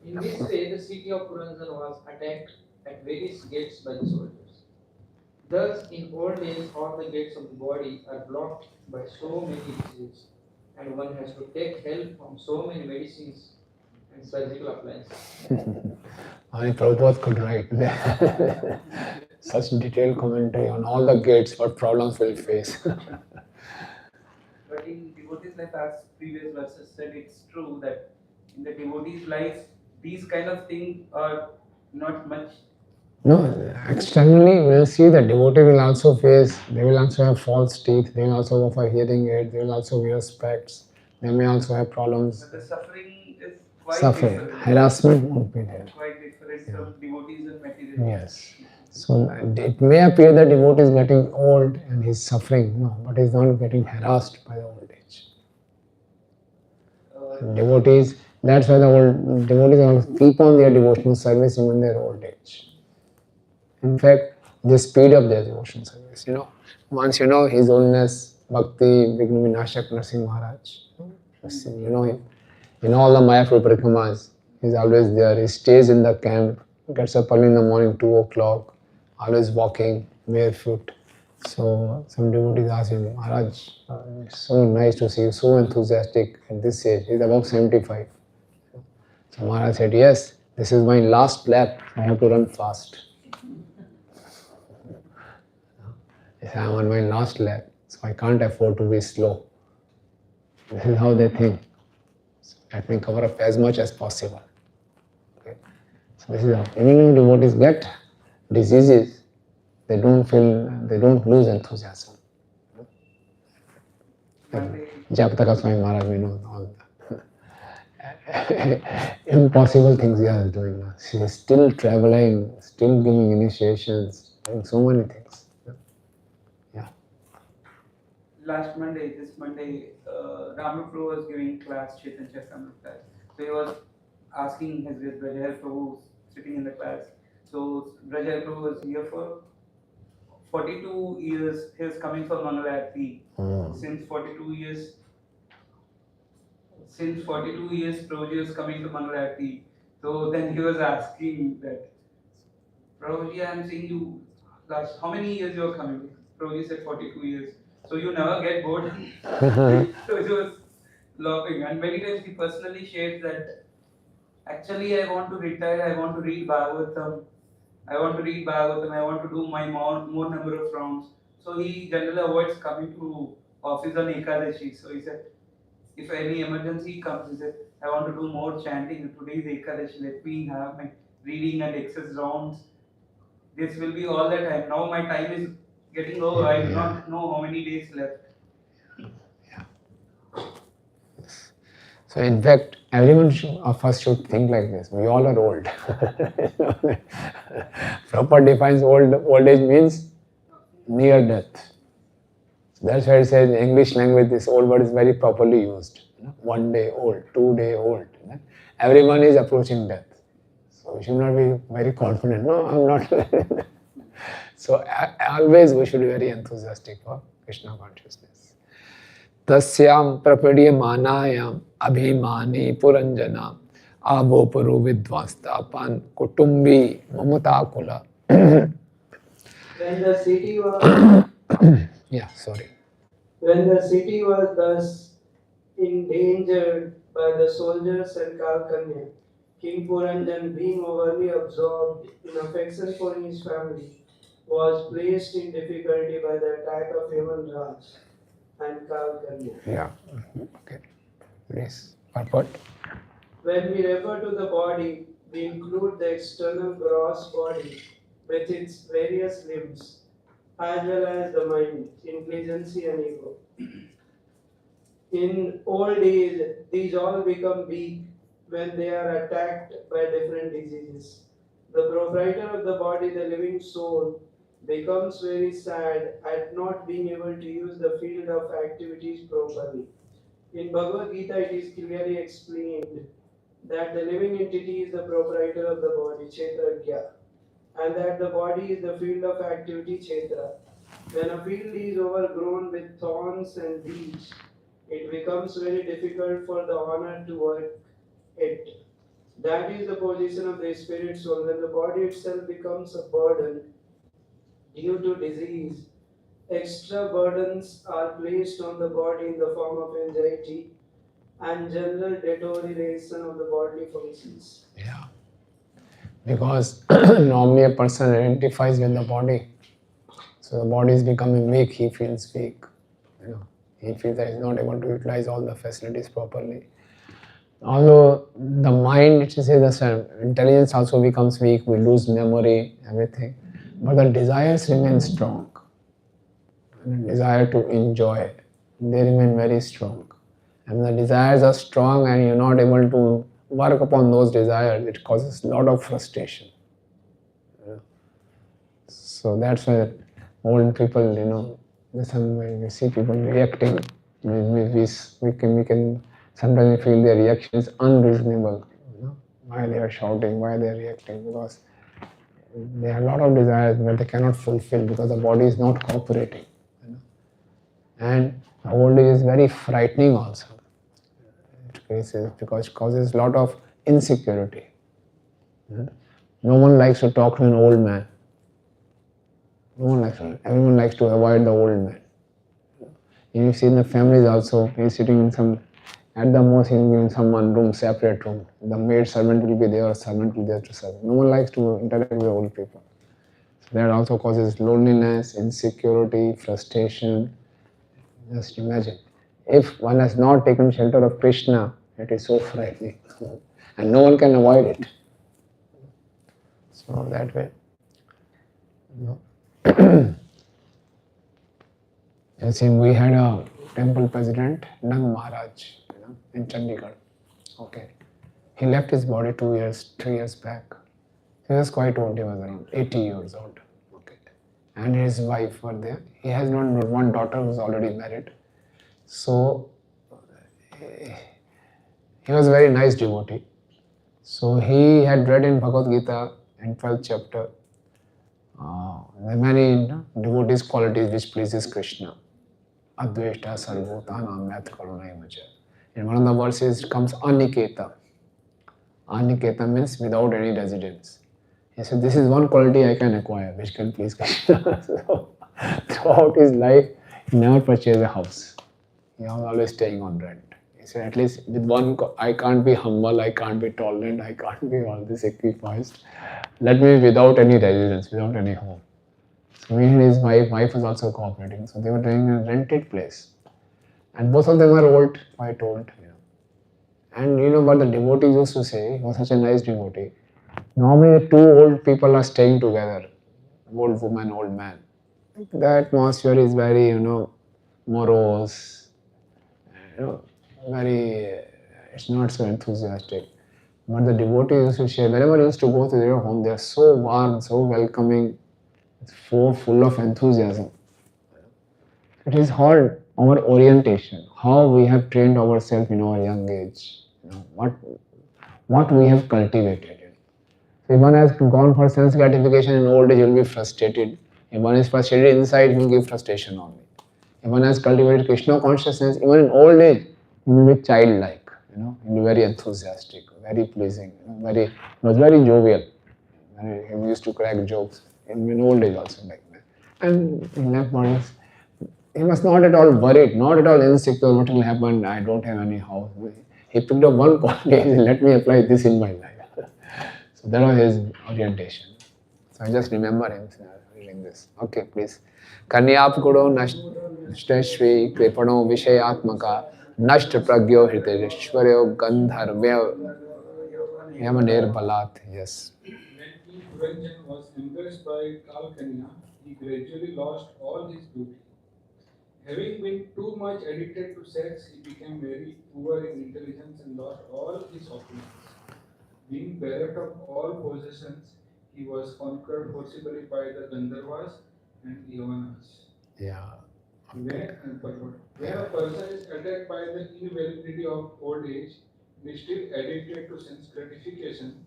In this way, the city of Puranjan was attacked at various gates by the soldiers. Thus, in old days, all the gates of the body are blocked by so many diseases, and one has to take help from so many medicines and surgical appliances. Only Prabhupada could write such detailed commentary on all the gates, what problems we'll face. But in devotees' life, as previous verses said, it's true that in the devotees' life, these kind of things are not much. No, externally we'll see that devotee will also face, they will also have false teeth, they will also go for hearing aid, they will also wear specs, they may also have problems. But the suffering is quite Suffering, different. harassment won't be there. Quite different from devotees and materialists. Yes. So it may appear that devotee is getting old and he's suffering, no, but he's not getting harassed by the old age. Devotees, that's why the old devotees also keep on their devotional service even in their old age. In fact, they speed up their devotional service. Once His Holiness Bhakti Vigna Vinashak Narsingh Maharaj, you know him. In all the Mayapur Parikramas, he's always there. He stays in the camp, gets up early in the morning, 2 o'clock, always walking barefoot. So some devotees ask him, Maharaj, it's so nice to see you, so enthusiastic at this age. He's above 75. So Maharaj said, yes, this is my last lap. I have to run fast. I'm on my last lap, so I can't afford to be slow. This is how they think. So let me cover up as much as possible. This is how even devotees get diseases, they don't lose enthusiasm. Japataka Swami Maharaj, we know all the impossible things he is doing now. She is still traveling, still giving initiations, doing so many things. Yeah. Last Monday, this Monday, Ramaprabhu was giving class, Chaitanya Charitamrita class. So he was asking his Brajahar Prabhu sitting in the class. So Brajahar Prabhu was here for 42 years. He was coming for Mangalarti. Since 42 years, Prabhuji was coming to Mangalarti. So then he was asking that, Prabhuji, I am seeing you last, how many years you are coming? Prabhuji said 42 years. So you never get bored. So he was laughing. And many times he personally shared that, actually I want to retire, I want to read Bhagavatam. I want to do my more number of rounds. So he generally avoids coming to office on Ekadashi. So he said, if any emergency comes, he said, I want to do more chanting. Today is Ekadashi, let me have my reading and excess rounds. This will be all the time. Now my time is getting low. I do not know how many days left. So in fact, everyone of us should think like this. We all are old. Prabhupada defines old age means near death. So that's why it says in English language this old word is very properly used. 1 day old, 2 day old. Everyone is approaching death. So we should not be very confident. No, I'm not. So always we should be very enthusiastic for Krishna consciousness. Tasyam prapadyamānāyam abhimāni puranjanam aboparo vidvastapan kutumbi mamatakula. When the city was When the city was thus endangered by the soldiers and Kalkanya, King Puranjan, being overly absorbed in affection for his family, was placed in difficulty by the attack of Yaman Raj and Kalkanya. Yeah. Okay. Please. Purport. When we refer to the body, we include the external gross body with its various limbs, as well as the mind, intelligence and ego. In old age, these all become weak when they are attacked by different diseases. The proprietor of the body, the living soul, becomes very sad at not being able to use the field of activities properly. In Bhagavad Gita, it is clearly explained that the living entity is the proprietor of the body, Kshetrajya, and that the body is the field of activity, Kshetra. When a field is overgrown with thorns and weeds, it becomes very difficult for the owner to work it. That is the position of the spirit soul. When the body itself becomes a burden due to disease, extra burdens are placed on the body in the form of anxiety and general deterioration of the bodily functions. Yeah. Because normally a person identifies with the body. So the body is becoming weak, he feels weak. He feels that he is not able to utilize all the facilities properly. Although the mind, it is the same, intelligence also becomes weak, we lose memory, everything. But the desires remain strong. And the desire to enjoy, they remain very strong. And the desires are strong and you are not able to work upon those desires, it causes a lot of frustration. So that's why old people, when we see people reacting, we can sometimes feel their reaction is unreasonable. Why they are shouting, why they are reacting, because they have a lot of desires but they cannot fulfill because the body is not cooperating. And old age is very frightening also. Because it causes a lot of insecurity. No one likes to talk to an old man. Everyone likes to avoid the old man. You see in the families also, he's sitting in at the most he'll be in some one room, separate room. The maid servant will be there or servant will be there to serve. No one likes to interact with old people. So that also causes loneliness, insecurity, frustration. Just imagine. If one has not taken shelter of Krishna, it is so frightening. And no one can avoid it. So that way. You see, we had a temple president, Nang Maharaj, in Chandigarh. Okay. He left his body 3 years back. He was quite old, he was around 80 years old. Okay. And his wife were there. He has not one daughter who is already married. So he was a very nice devotee. So he had read in Bhagavad Gita in 12th chapter the many devotees qualities which pleases Krishna. Adveshta sarvotanam math karunaivacha. In one of the verses comes aniketa. Aniketa means without any residence. He said, this is one quality I can acquire which can please Krishna. So, throughout his life, he never purchased a house. He was always staying on rent. He said, at least with one, I can't be humble, I can't be tolerant, I can't be all this sacrificed. Let me be without any residence, without any home. So he and his wife was also cooperating. So they were doing a rented place. And both of them were old, quite old. And what the devotees used to say, he was such a nice devotee. Normally, two old people are staying together, old woman, old man. The atmosphere is very, morose, very, it's not so enthusiastic. But the devotees used to share, whenever I used to go to their home, they are so warm, so welcoming, so full of enthusiasm. It is all our orientation, how we have trained ourselves in our young age, what we have cultivated. So if one has gone for sense gratification in old age, he will be frustrated. If one is frustrated inside, he will give frustration only. If one has cultivated Krishna consciousness, even in old age, he will be childlike. He will be very enthusiastic, very pleasing, he was very jovial. He used to crack jokes in old age also like that. And in left bodies, he was not at all worried, not at all insecure, what will happen, I don't have any house. He picked up one quality and said, let me apply this in my life. So that was his orientation. So I just remember him reading this. Okay, please. Kanyap Guru Nashtashvi Kripano Vishayatmaka Nasht Pragyo Hriteshwaryo Gandharvya Yamaner Balat. Yes. When King Puranjan was embraced by Kalkanya, he gradually lost all his beauty. Having been too much addicted to sex, he became very poor in intelligence and lost all his opulence. Being bereft of all possessions, he was conquered forcibly by the Gandharvas and Yavanas. Yeah. Okay. When a person is attacked by the invalidity of old age and is still addicted to sense gratification,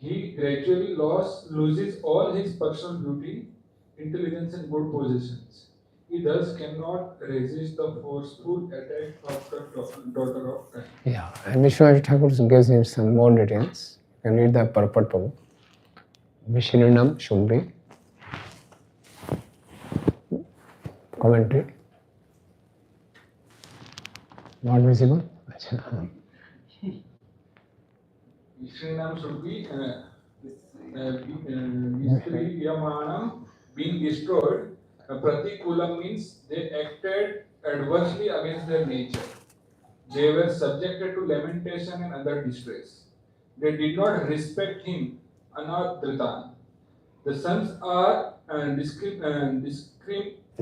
he gradually loses all his personal beauty, intelligence, and good possessions. He thus cannot resist the forceful attack of the daughter of time. Yeah, and Vishwanath Thakur gives him some more details. You can read the purport Prabhu. Vishirinam should be commentary. Not visible? Vishinam should be Yamanam being destroyed. Pratikulam means they acted adversely against their nature. They were subjected to lamentation and other distress. They did not respect him, Anadritan. The sons are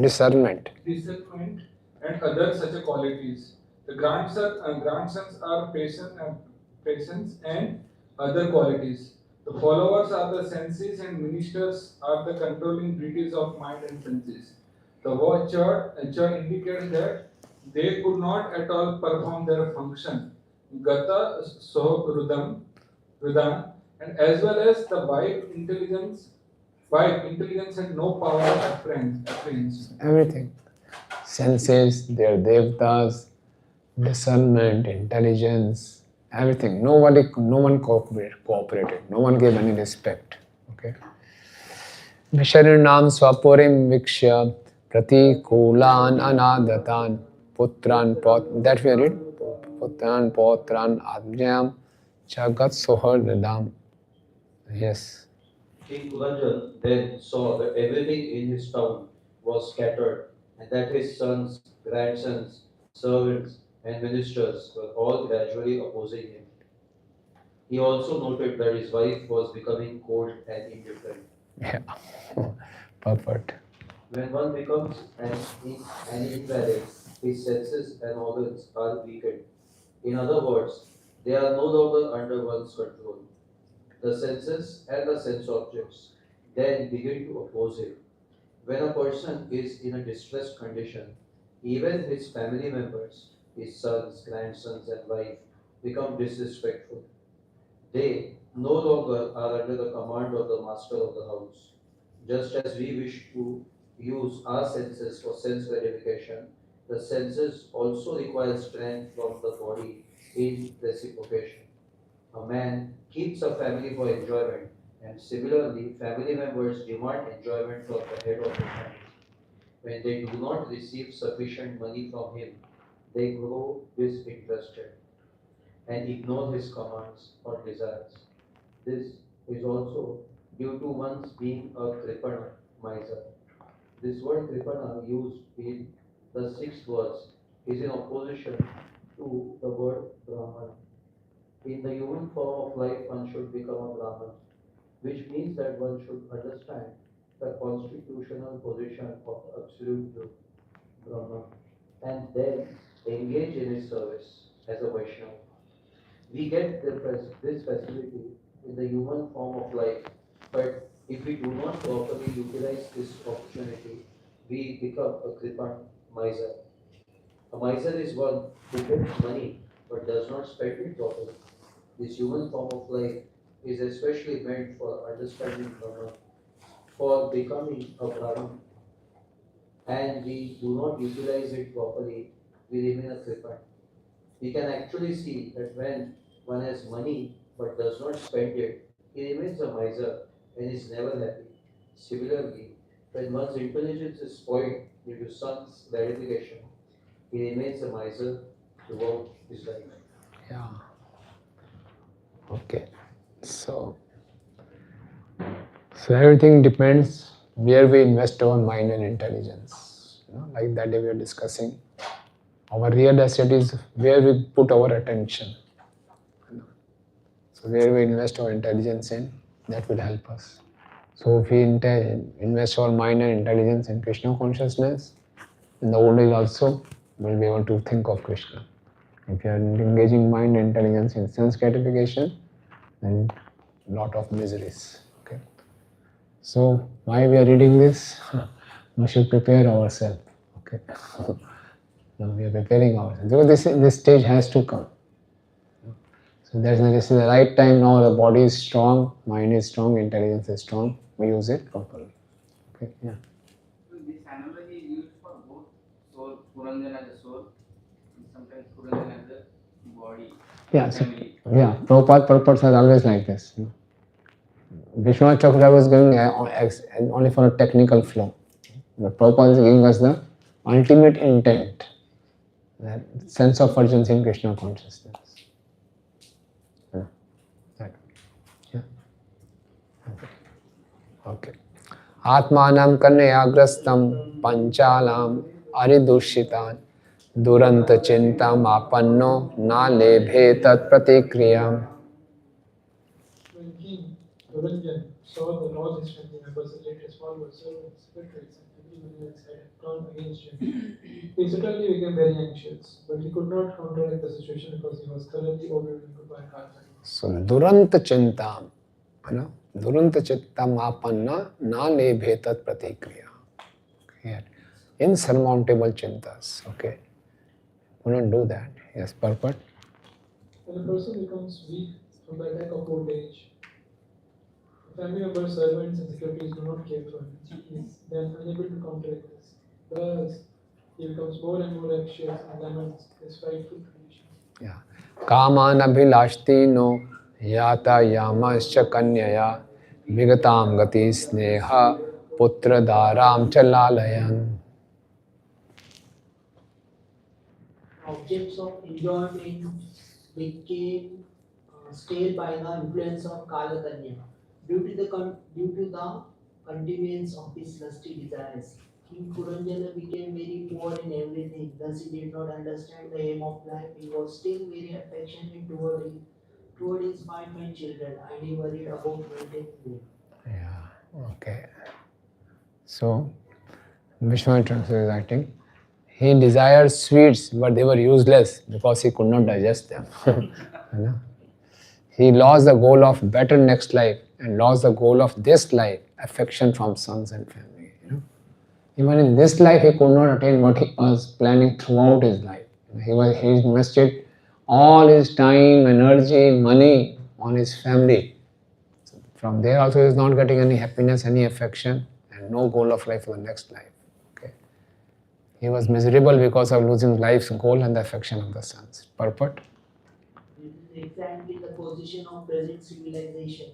Discernment. And other such qualities. The grandsons are patience and other qualities. The followers are the senses and ministers are the controlling deities of mind and senses. The word church indicates that they could not at all perform their function. Gata so rudam, and as well as the wife intelligence and no power of apprehension. Everything. Senses, their devtas, discernment, intelligence, everything. No one cooperated. No one gave any respect. Okay. Visharinam swapurim vikshya pratikulan anadatan putran pot. That we read. Putran potran adnyam chagat sohardam. Yes. King Puranjan then saw that everything in his town was scattered, and that his sons, grandsons, servants, and ministers were all gradually opposing him. He also noted that his wife was becoming cold and indifferent. Yeah. Perfect. When one becomes an invalid, his senses and organs are weakened. In other words, they are no longer under one's control. The senses and the sense objects then begin to oppose him. When a person is in a distressed condition, even his family members, his sons, grandsons, and wife, become disrespectful. They no longer are under the command of the master of the house. Just as we wish to use our senses for sense gratification, the senses also require strength from the body in reciprocation. A man keeps a family for enjoyment, and similarly, family members demand enjoyment from the head of the family. When they do not receive sufficient money from him, they grow disinterested and ignore his commands or desires. This is also due to one's being a kripana, miser. This word kripana used in the sixth verse is in opposition to the word Brahman. In the human form of life, one should become a Brahman, which means that one should understand the constitutional position of absolute truth, Brahman, and then engage in his service as a Vaishnava. We get this facility in the human form of life, but if we do not properly utilize this opportunity, we become a kripan miser. A miser is one who gets money but does not spend it properly. This human form of life is especially meant for understanding Brahman, for becoming a Brahman, and we do not utilize it properly, we remain a kripan. We can actually see that when one has money but does not spend it, he remains a miser and is never happy. Similarly, when one's intelligence is spoiled due to some gratification, he remains a miser throughout his life. Yeah. Okay. So everything depends where we invest our mind and intelligence. Like that day we were discussing. Our real asset is where we put our attention. So where we invest our intelligence in, that will help us. So if we invest our mind and intelligence in Krishna consciousness, in the old age also, we'll be able to think of Krishna. If you are engaging mind and intelligence in sense gratification, then lot of miseries. Okay. So why we are reading this? We should prepare ourselves. Okay. Now we are preparing ourselves. Because this stage has to come. So this is the right time now. The body is strong, mind is strong, intelligence is strong. We use it properly. Okay. Yeah. So this analogy is used for both soul, Puranjan as a soul, and sometimes Puranjan as a body. Yeah. So, yeah. Prabhupada purpose is always like this. Vishwanath Chakravarti was going only for a technical flow. But Prabhupada is giving us the ultimate intent, that sense of urgency in Krishna consciousness. Yeah. Right. Yeah. Okay. Atmanam kanyagrastam panchalam aridushitan duranta chintam apanno na lebhe tat pratikriyam. When King Puranjan saw that all his family members, the latest followers, servants, secretaries, and everyone else had turned against him, he suddenly became very anxious, but he could not counteract the situation because he was thoroughly overwhelmed by karma. So duranta chintam, duranta chittam apanna na lebhe tat pratikriya. Here, insurmountable chintas. Okay, couldn't do that. Yes, purport. When a person becomes weak from the attack of old age, the family members, servants, and secretaries do not care for him. He is then unable to counteract this. Thus, he becomes more and more anxious and laments his frightful condition. Yeah. Kaman abhilashti no yata yamascha kanyaya vigatam gati sneha putra dharam chalalayan. Objects of enjoyment became stale by the influence of Kalatanya. Due to the continuance of his lusty desires, King Puranjana became very poor in everything. Thus, he did not understand the aim of life. He was still very affectionate toward told his wife and children, and he worried about maintaining them. Yeah, okay. So, Vishwanath is writing, he desired sweets, but they were useless because he could not digest them. You know? He lost the goal of better next life and lost the goal of this life, affection from sons and family. You know? Even in this life, he could not attain what he was planning throughout his life. He invested all his time, energy, money on his family. From there also he is not getting any happiness, any affection, and no goal of life for the next life. Okay. He was miserable because of losing life's goal and the affection of the sons. Purport? This is exactly the position of present civilization.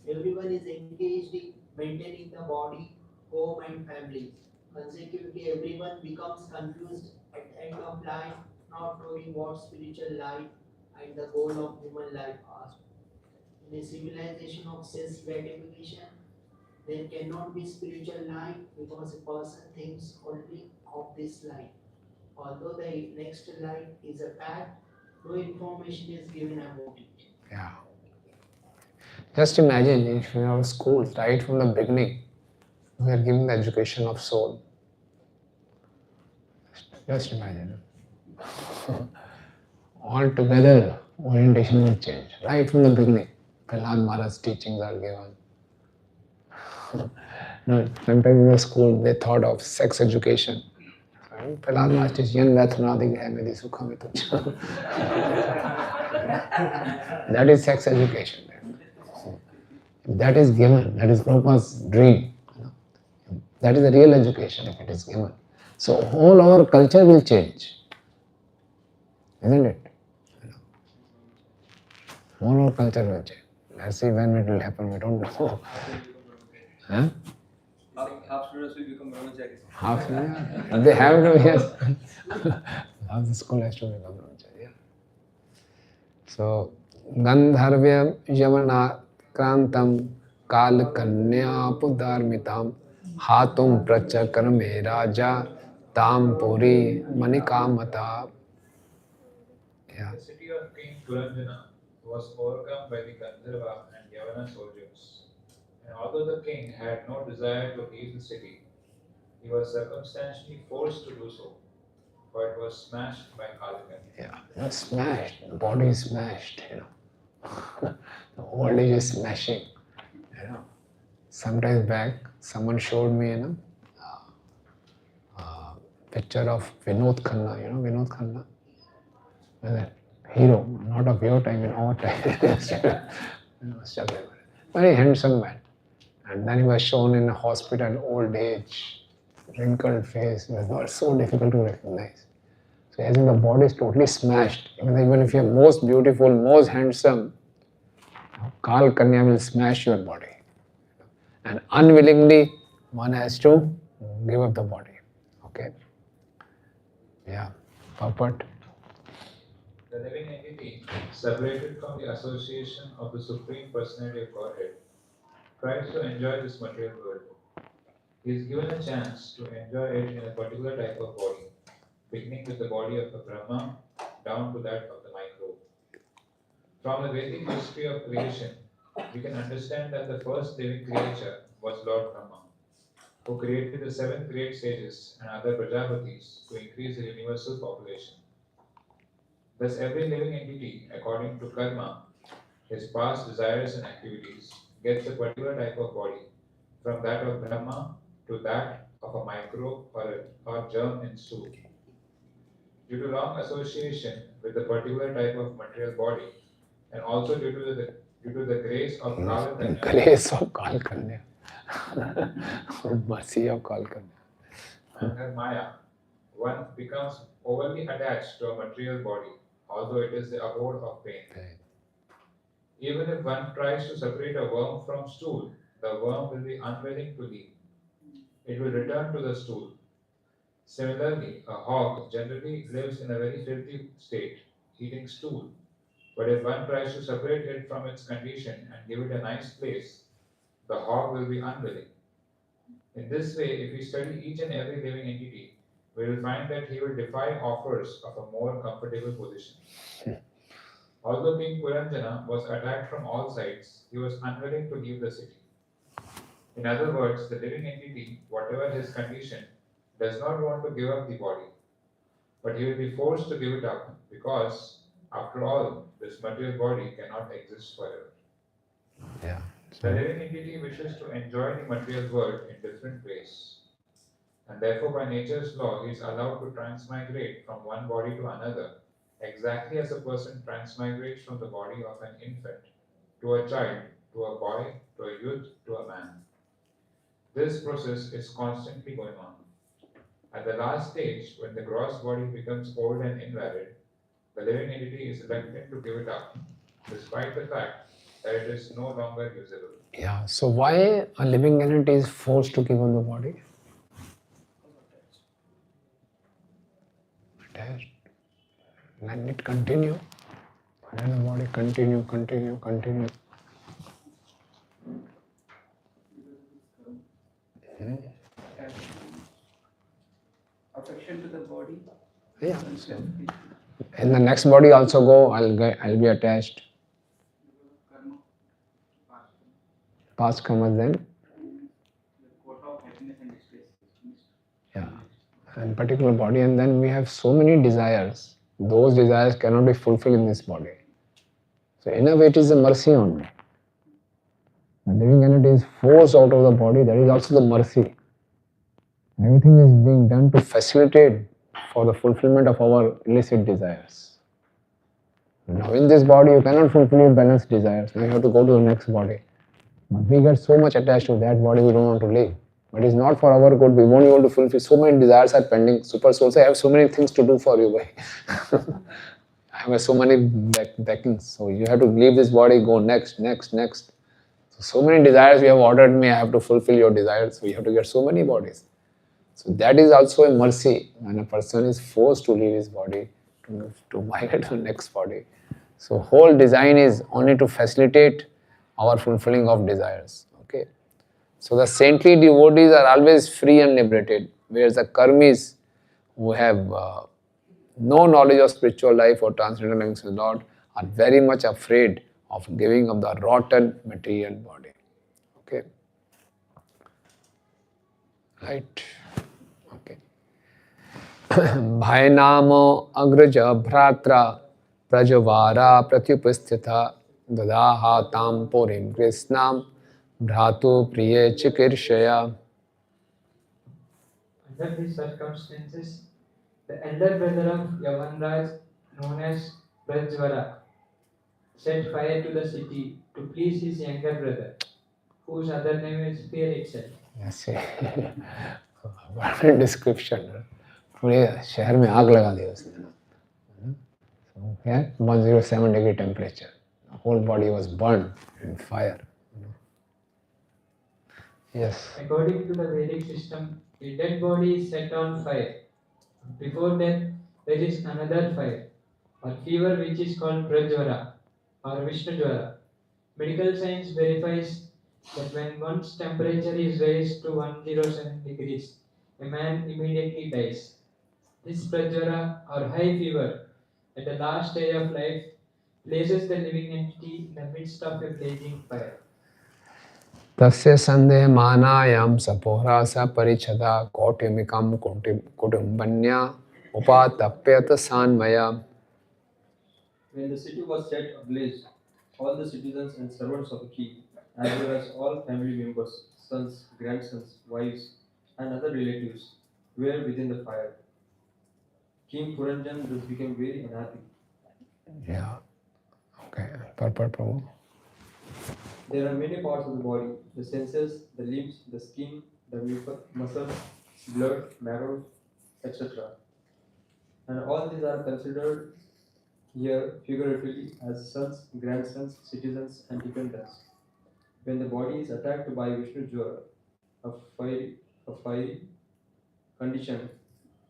Everyone is engaged in maintaining the body, home, and families. Consequently, everyone becomes confused at the end of life, not knowing what spiritual life and the goal of human life are. In a civilization of sense gratification, there cannot be spiritual life because a person thinks only of this life. Although the next life is a fact, no information is given about it. Yeah. Just imagine if in our schools, right from the beginning, we are giving the education of soul. Just imagine. Altogether, orientation will change. Right from the beginning, Prahlad Maharaj's teachings are given. No, sometimes in the school, they thought of sex education. Prahlad Maharaj teaches, "Yan Vathunadi hai meri sukha mein tuchha." That is sex education. If that is given, that is Prabhupada's dream. That is the real education if it is given. So whole our culture will change. Isn't it? Whole our culture will change. Let's see when it will happen, we don't know. Huh? Half students will become brahmacharis. Half, yeah. They have to, yes. Half the school has to become brahmachari. Yeah. So, Gandharvya Yamana Krantam Kal Kanya Pudarmitam Hatum Prachakarme Raja Tam Puri Manikamata. Yeah. The city of King Puranjana was overcome by the Gandharva and Yavana soldiers. And although the king had no desire to leave the city, he was circumstantially forced to do so, for it was smashed by Kalika. Yeah, it's smashed. The body is smashed, you know. The old age is smashing, you know. Sometimes back, someone showed me, you know, picture of Vinod Khanna, you know, Vinod Khanna. That hero, not of your time, in our time. Very handsome man. And then he was shown in a hospital, old age, wrinkled face. It was so difficult to recognize. So as in the body is totally smashed. Even if you're most beautiful, most handsome, Kal Kanya will smash your body. And unwillingly, one has to give up the body. Okay? Yeah. Purport. The living entity, separated from the association of the Supreme Personality of Godhead, tries to enjoy this material world. He is given a chance to enjoy it in a particular type of body, beginning with the body of a Brahma down to that of the microbe. From the Vedic history of creation, we can understand that the first living creature was Lord Brahma, who created the 7 great sages and other Prajapatis to increase the universal population. Thus, every living entity, according to karma, his past desires and activities, gets a particular type of body, from that of Brahma to that of a microbe or germ in stool. Due to long association with the particular type of material body, and also due to the grace of Kala Kanya, Grace of Kal Kanya. Mercy of Kal Kanya. and her Maya, one becomes overly attached to a material body, although it is the abode of pain. Even if one tries to separate a worm from stool, the worm will be unwilling to leave. It will return to the stool. Similarly, a hog generally lives in a very filthy state, eating stool. But if one tries to separate it from its condition and give it a nice place, the hog will be unwilling. In this way, if we study each and every living entity, we will find that he will defy offers of a more comfortable position. Although King Puranjana was attacked from all sides, he was unwilling to leave the city. In other words, the living entity, whatever his condition, does not want to give up the body, but he will be forced to give it up because, after all, this material body cannot exist forever. Yeah. The living entity wishes to enjoy the material world in different ways, and therefore, by nature's law, he is allowed to transmigrate from one body to another, exactly as a person transmigrates from the body of an infant to a child, to a boy, to a youth, to a man. This process is constantly going on. At the last stage, when the gross body becomes old and invalid, the living entity is reluctant to give it up, despite the fact that it is no longer usable. Yeah. So why a living entity is forced to give up the body? Attached. Let it continue. Let the body continue. Affection to the body. Yeah. So in the next body also go, I'll be attached. Past karma then. Yeah. And particular body, and then we have so many desires. Those desires cannot be fulfilled in this body. So in a way it is a mercy only. The living entity is forced out of the body, that is also the mercy. Everything is being done to facilitate for the fulfillment of our illicit desires. Now in this body you cannot fulfill your balanced desires, now you have to go to the next body. But we get so much attached to that body we don't want to live. But it's not for our good, we won't be able to fulfill, so many desires are pending. Super souls, I have so many things to do for you. I have so many beckons, so you have to leave this body, go next. So many desires you have ordered me, I have to fulfill your desires, so you have to get so many bodies. So that is also a mercy when a person is forced to leave his body to migrate to the next body. So whole design is only to facilitate our fulfilling of desires. Okay. So the saintly devotees are always free and liberated, whereas the karmis who have no knowledge of spiritual life or transcendental links with Lord are very much afraid of giving up the rotten material body. Okay. Right. Okay. Bhainamo agraja bhratra prajavara pratyupasthita dadaha tam purim krishnam bhratu priye chikirshaya. Under these circumstances, the elder brother of Yavanraj, known as Prajvara, set fire to the city to please his younger brother, whose other name is Fear itself. Yes, what a description. पूरे शहर में आग लगा दी उसने. So, yeah, 107-degree temperature. The whole body was burned in fire. Yes. According to the Vedic system, the dead body is set on fire. Before death, there is another fire, or fever, which is called Prajvara or Vishnujvara. Medical science verifies that when one's temperature is raised to 107 degrees, a man immediately dies. This Prajvara or high fever at the last stage of life places the living entity in the midst of a blazing fire. तस्य संदेह मानायाम सपोरा स परिच्छदा कौटुम्बिकम कुटुंबन्या उपातप्यत सान्मया. When the city was set ablaze, all the citizens and servants of the king, as well as all family members, sons, grandsons, wives, and other relatives, were within the fire. King Puranjan thus became very unhappy. Yeah. Okay. Purport, Prabhu. There are many parts of the body: the senses, the limbs, the skin, the muscles, blood, marrow, etc. And all these are considered here figuratively as sons, grandsons, citizens, and dependents. When the body is attacked by Vishnu Jwara, a fiery condition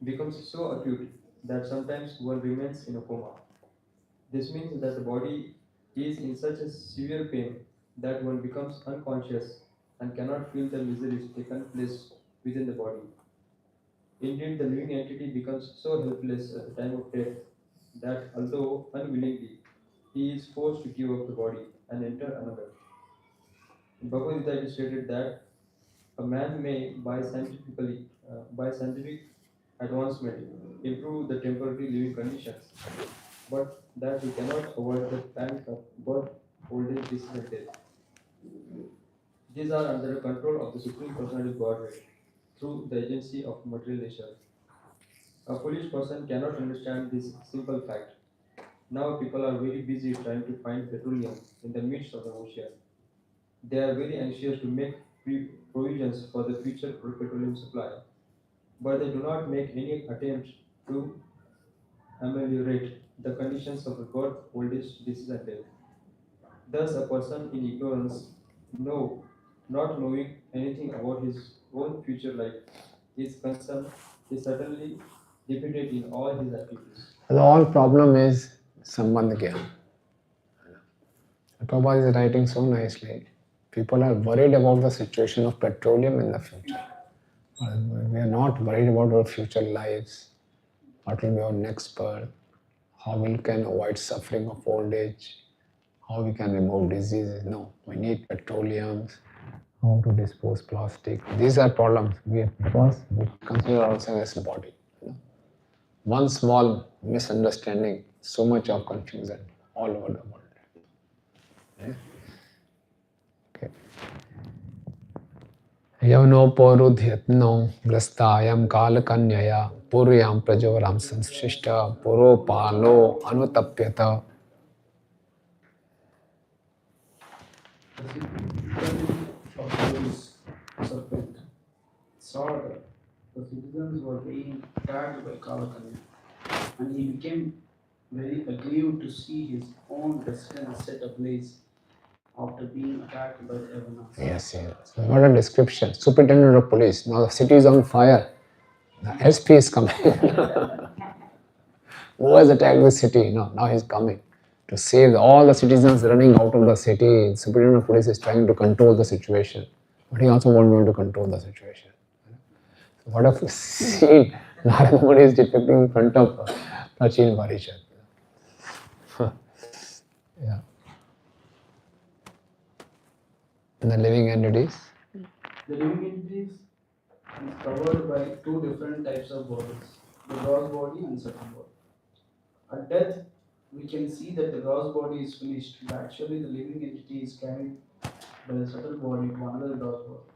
becomes so acute that sometimes one remains in a coma. This means that the body is in such a severe pain that one becomes unconscious and cannot feel the miseries taken place within the body. Indeed, the living entity becomes so helpless at the time of death that, although unwillingly, he is forced to give up the body and enter another. In Bhagavad Gita, it is stated that a man may, by scientific advancement, improve the temporary living conditions, but that he cannot avoid the pangs of birth, old age, disease, and death. These are under the control of the Supreme Personality of Godhead through the agency of material nature. A foolish person cannot understand this simple fact. Now people are very busy trying to find petroleum in the midst of the ocean. They are very anxious to make provisions for the future petroleum supply, but they do not make any attempt to ameliorate the conditions of birth, old age, disease, and death. Thus, a person in ignorance, not knowing anything about his own future life, is concerned is certainly defeated in all his activities. The whole problem is Sambandh Gyan. Prabhupada is writing so nicely. People are worried about the situation of petroleum in the future. But we are not worried about our future lives. What will be our next birth? How we can avoid suffering of old age? How we can remove diseases? No, we need petroleums. How to dispose plastic? These are problems. Because we consider ourselves as body. One small misunderstanding, so much of confusion all over the world. Okay. Yavnopaurodhyatno grastayam kalakanyaya puryam prajoram samshrishta puropalo anutapyata. The citizen of those serpent saw that the citizens were being attacked by Kalakanya, and he became very aggrieved to see his own residence set ablaze after being attacked by the Yavanas. Yes. What a description. Superintendent of police. Now the city is on fire. The SP is coming. Who has attacked the city? No, now he's coming to save all the citizens running out of the city. Superintendent of police is trying to control the situation, but he also won't be able to control the situation. So what a scene Narada Muni is depicting in front of Prachin Parishad. Yeah. And the living entities? The living entities is covered by two different types of bodies, the gross body and subtle body. At death, we can see that the gross body is finished, but actually the living entity is carried by the subtle body to another gross body.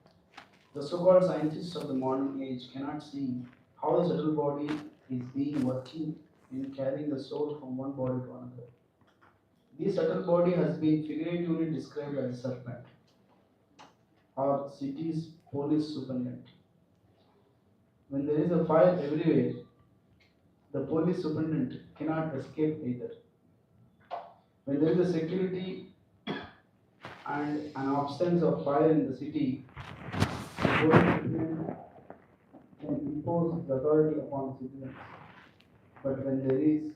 The so-called scientists of the modern age cannot see how the subtle body is being working in carrying the soul from one body to another. This subtle body has been figuratively described as a serpent or city's police superintendent. When there is a fire everywhere, the police superintendent cannot escape either. When there is a security and an absence of fire in the city, the police superintendent can impose the authority upon citizens. But when there is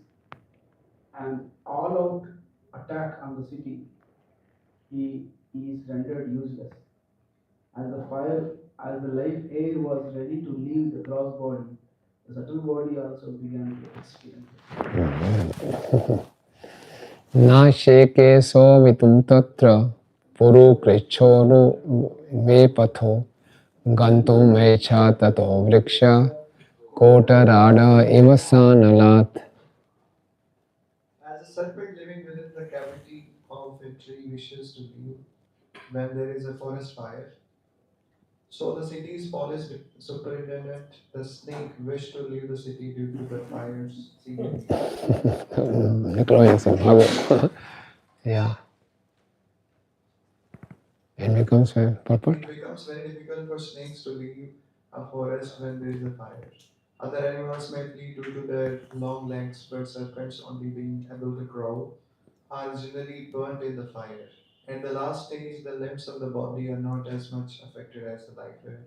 an all-out attack on the city, he is rendered useless. As the life air was ready to leave the gross body, the subtle body also began to experience it. Na sheke so vitum tatra puru krichoru vepatho gantum mecha tato vriksha kotarada ivasanalat. As a serpent living within the cavity of a tree wishes to leave when there is a forest fire, so the city's police superintendent, the snake, wished to leave the city due to the fires seen. Yeah. It becomes very It becomes very difficult for snakes to leave a forest when there is a fire. Other animals may flee due to their long legs, but serpents, only being able to crawl, are generally burnt in the fire. At the last stage, the limbs of the body are not as much affected as the light air.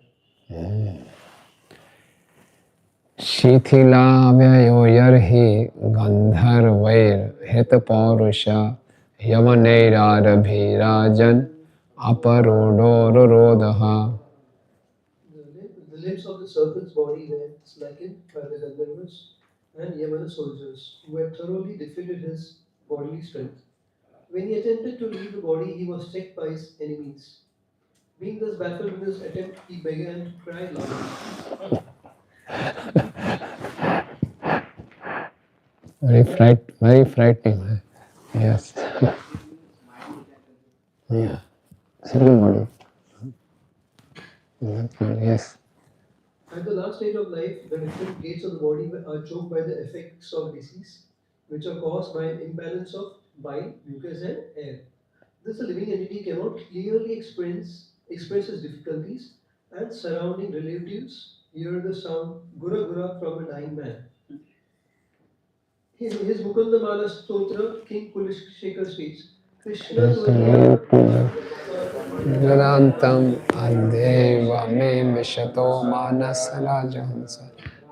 Shithilavyayo yarhi gandharvair hitapaurusha yamaneirarabhirajan aparodorodaha. The limbs of the serpent's body were slackened by the Gandharvas and Yamana soldiers, who had thoroughly defeated his bodily strength. When he attempted to leave the body, he was checked by his enemies. Being thus baffled in his attempt, he began to cry loudly. Very frightening. Yes. Yeah. Single body. Yes. At the last stage of life, the different gates of the body are choked by the effects of disease, which are caused by an imbalance of bile, mucus, and air. Thus, the living entity cannot clearly express his difficulties, and surrounding relatives hear the sound gura gura from a dying man. His Mukundamala Stotra, King Kulishekar states, Krishna to a Lord, Vedantam Adeva me Mishato Manasalajansa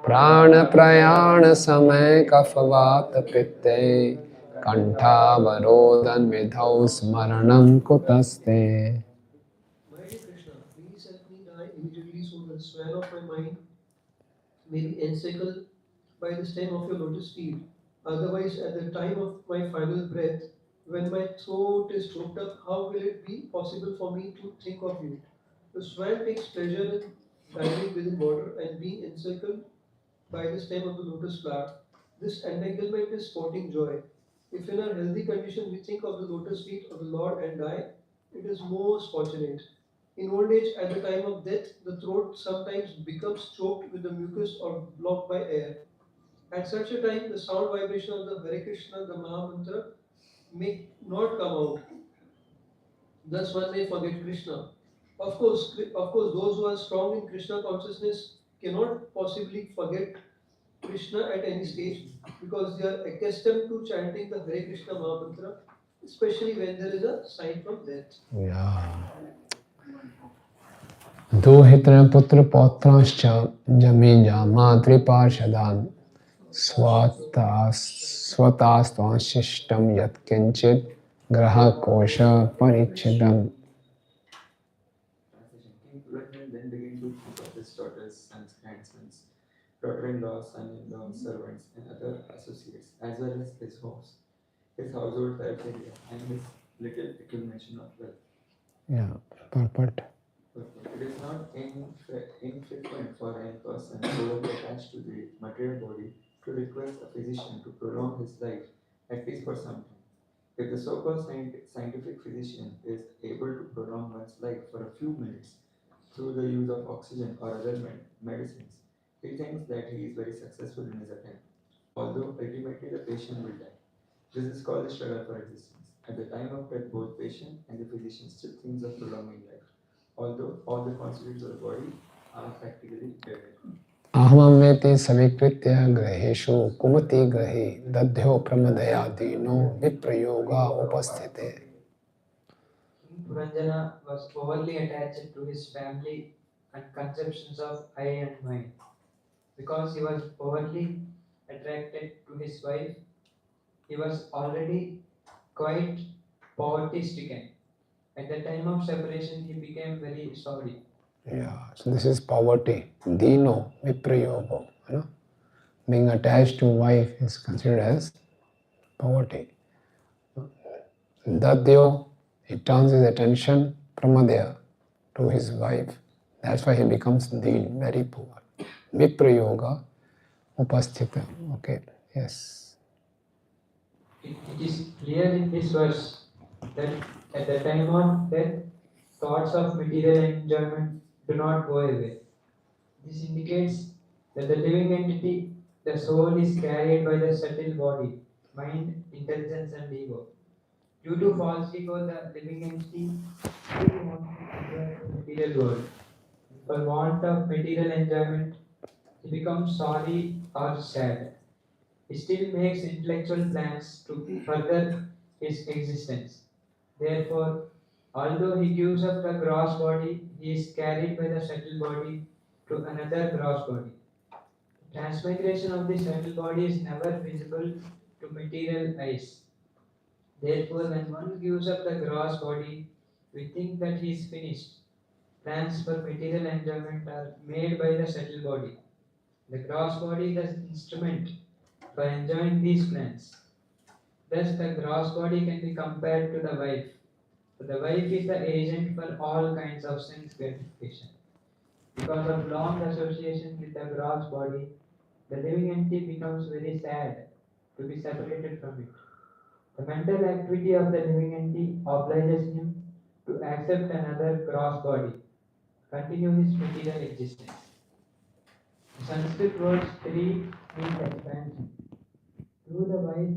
Prana Prayana Samay Kafavat Pitte Kantha Varodan Vidhau Smaranam Kutaste. My dear Krishna, please help me die immediately so that the swell of my mind may be encircled by the stem of your lotus feet. Otherwise, at the time of my final breath, when my throat is choked up, how will it be possible for me to think of you? The swan takes pleasure in diving within water and being encircled by the stem of the lotus flower. This entanglement is sporting joy. If in our healthy condition we think of the lotus feet of the Lord and die, it is most fortunate. In old age, at the time of death, the throat sometimes becomes choked with the mucus or blocked by air. At such a time, the sound vibration of the Hare Krishna, the Maha Mantra, may not come out. Thus, one may forget Krishna. Of course, those who are strong in Krishna consciousness cannot possibly forget Krishna at any stage because they are accustomed to chanting the Hare Krishna Maha Mantra, especially when there is a sign from death. Yeah. Duhitra putra patrascha jamija matri parshadan swataston shishtam yat kinchit graha kosha parichidam. Translation. King Puranjan then began to think of his daughters, sons, grandsons, daughter-in-law, son-in-law, servants, and other associates, as well as his house, his household paraphernalia, and his little accumulation of wealth. Yeah, but It is not infrequent for a person overly attached to the material body to request a physician to prolong his life, at least for some time. If the so-called scientific physician is able to prolong one's life for a few minutes through the use of oxygen or other medicines, he thinks that he is very successful in his attempt, although ultimately the patient will die. This is called the struggle for existence. At the time of death, both patient and the physician still thinks of prolonging life, although all the constituents of the body are practically dead. Ahamamveti savikritya graheshu kumati grahi dadhyo pramadayadino viprayoga upasthite. King Puranjana was overly attached to his family and conceptions of I and mine. Because he was overly attracted to his wife, he was already quite poverty stricken. At the time of separation, he became very sorry. Yeah, so this is poverty. Dino viprayoga. Being attached to wife is considered as poverty. Dadhyo, he turns his attention pramadya to his wife. That's why he becomes very poor. Viprayoga upasthita. Okay, yes. It is clear in this verse that at the time of death, thoughts of material enjoyment do not go away. This indicates that the living entity, the soul, is carried by the subtle body, mind, intelligence, and ego. Due to false ego, the living entity still wants to enjoy the material world. For want of material enjoyment, he becomes sorry or sad. He still makes intellectual plans to further his existence. Therefore, although he gives up the gross body, he is carried by the subtle body to another gross body. Transmigration of the subtle body is never visible to material eyes. Therefore, when one gives up the gross body, we think that he is finished. Plans for material enjoyment are made by the subtle body. The gross body is the instrument for enjoying these plans. Thus, the gross body can be compared to the wife. So the wife is the agent for all kinds of sense gratification. Because of long association with the gross body, the living entity becomes very sad to be separated from it. The mental activity of the living entity obliges him to accept another gross body, continue his material existence. The Sanskrit words three means expansion. Through the wife,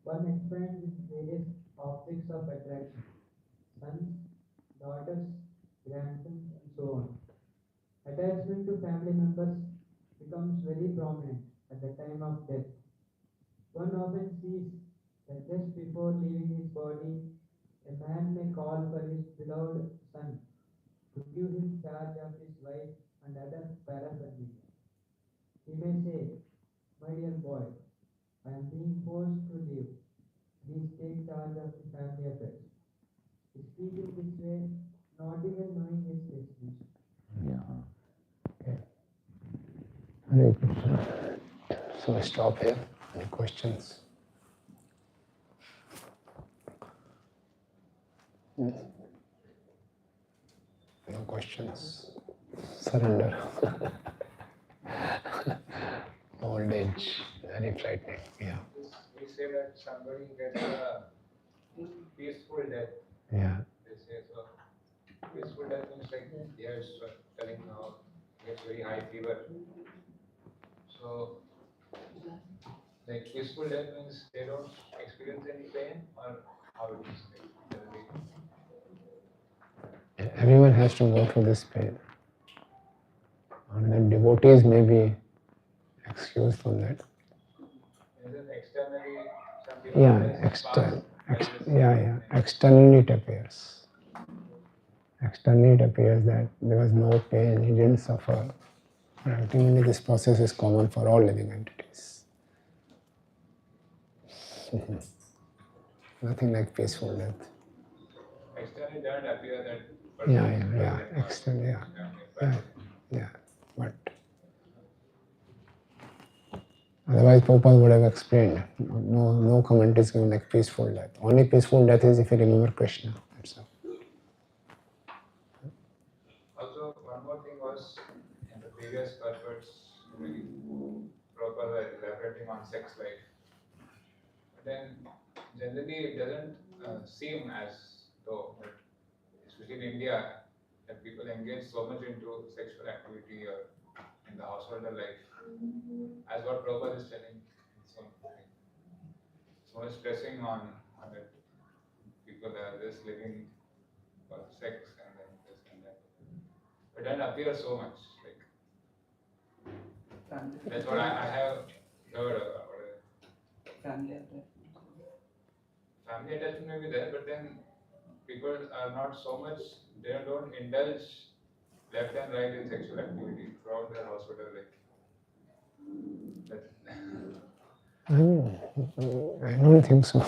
one expands with various objects of attraction, sons, daughters, grandsons, and so on. Attachment to family members becomes very prominent at the time of death. One often sees that just before leaving his body, a man may call for his beloved son to give him charge of his wife and other paraphernalia. He may say, "My dear boy, I am being forced to leave. Please take charge of the family affairs." He speaks in this way, not even knowing his destination. Yeah. Okay. Hare Krishna. So I stop here. Any questions? No questions. Surrender. Old age, very frightening. Yeah. We say that somebody gets a peaceful death. Yeah. They say so. Peaceful death means like they are telling now gets very high fever. So like peaceful death means they don't experience any pain, or how it is like generally. Everyone has to go through this pain. And then devotees may be excused from that. Is it externally some people Externally it appears. Externally it appears that there was no pain, he didn't suffer. But ultimately this process is common for all living entities. Nothing like peaceful death. Externally doesn't appear that. Externally, yeah. But otherwise Prabhupada would have explained. No comment is given like peaceful death. Only peaceful death is if you remember Krishna. That's all. Also, one more thing was in the previous purports, Prabhupada was elaborating on sex life. But then generally it doesn't seem as though, especially in India, that people engage so much into sexual activity or in the householder life, as what Prabhupada is telling. So much stressing on that people are just living for sex and then this and that. But it doesn't appear so much. That's what I have heard about it. Family attachment may be there, but then people are not so much, they don't indulge left and right in sexual activity throughout their household life. I don't think so.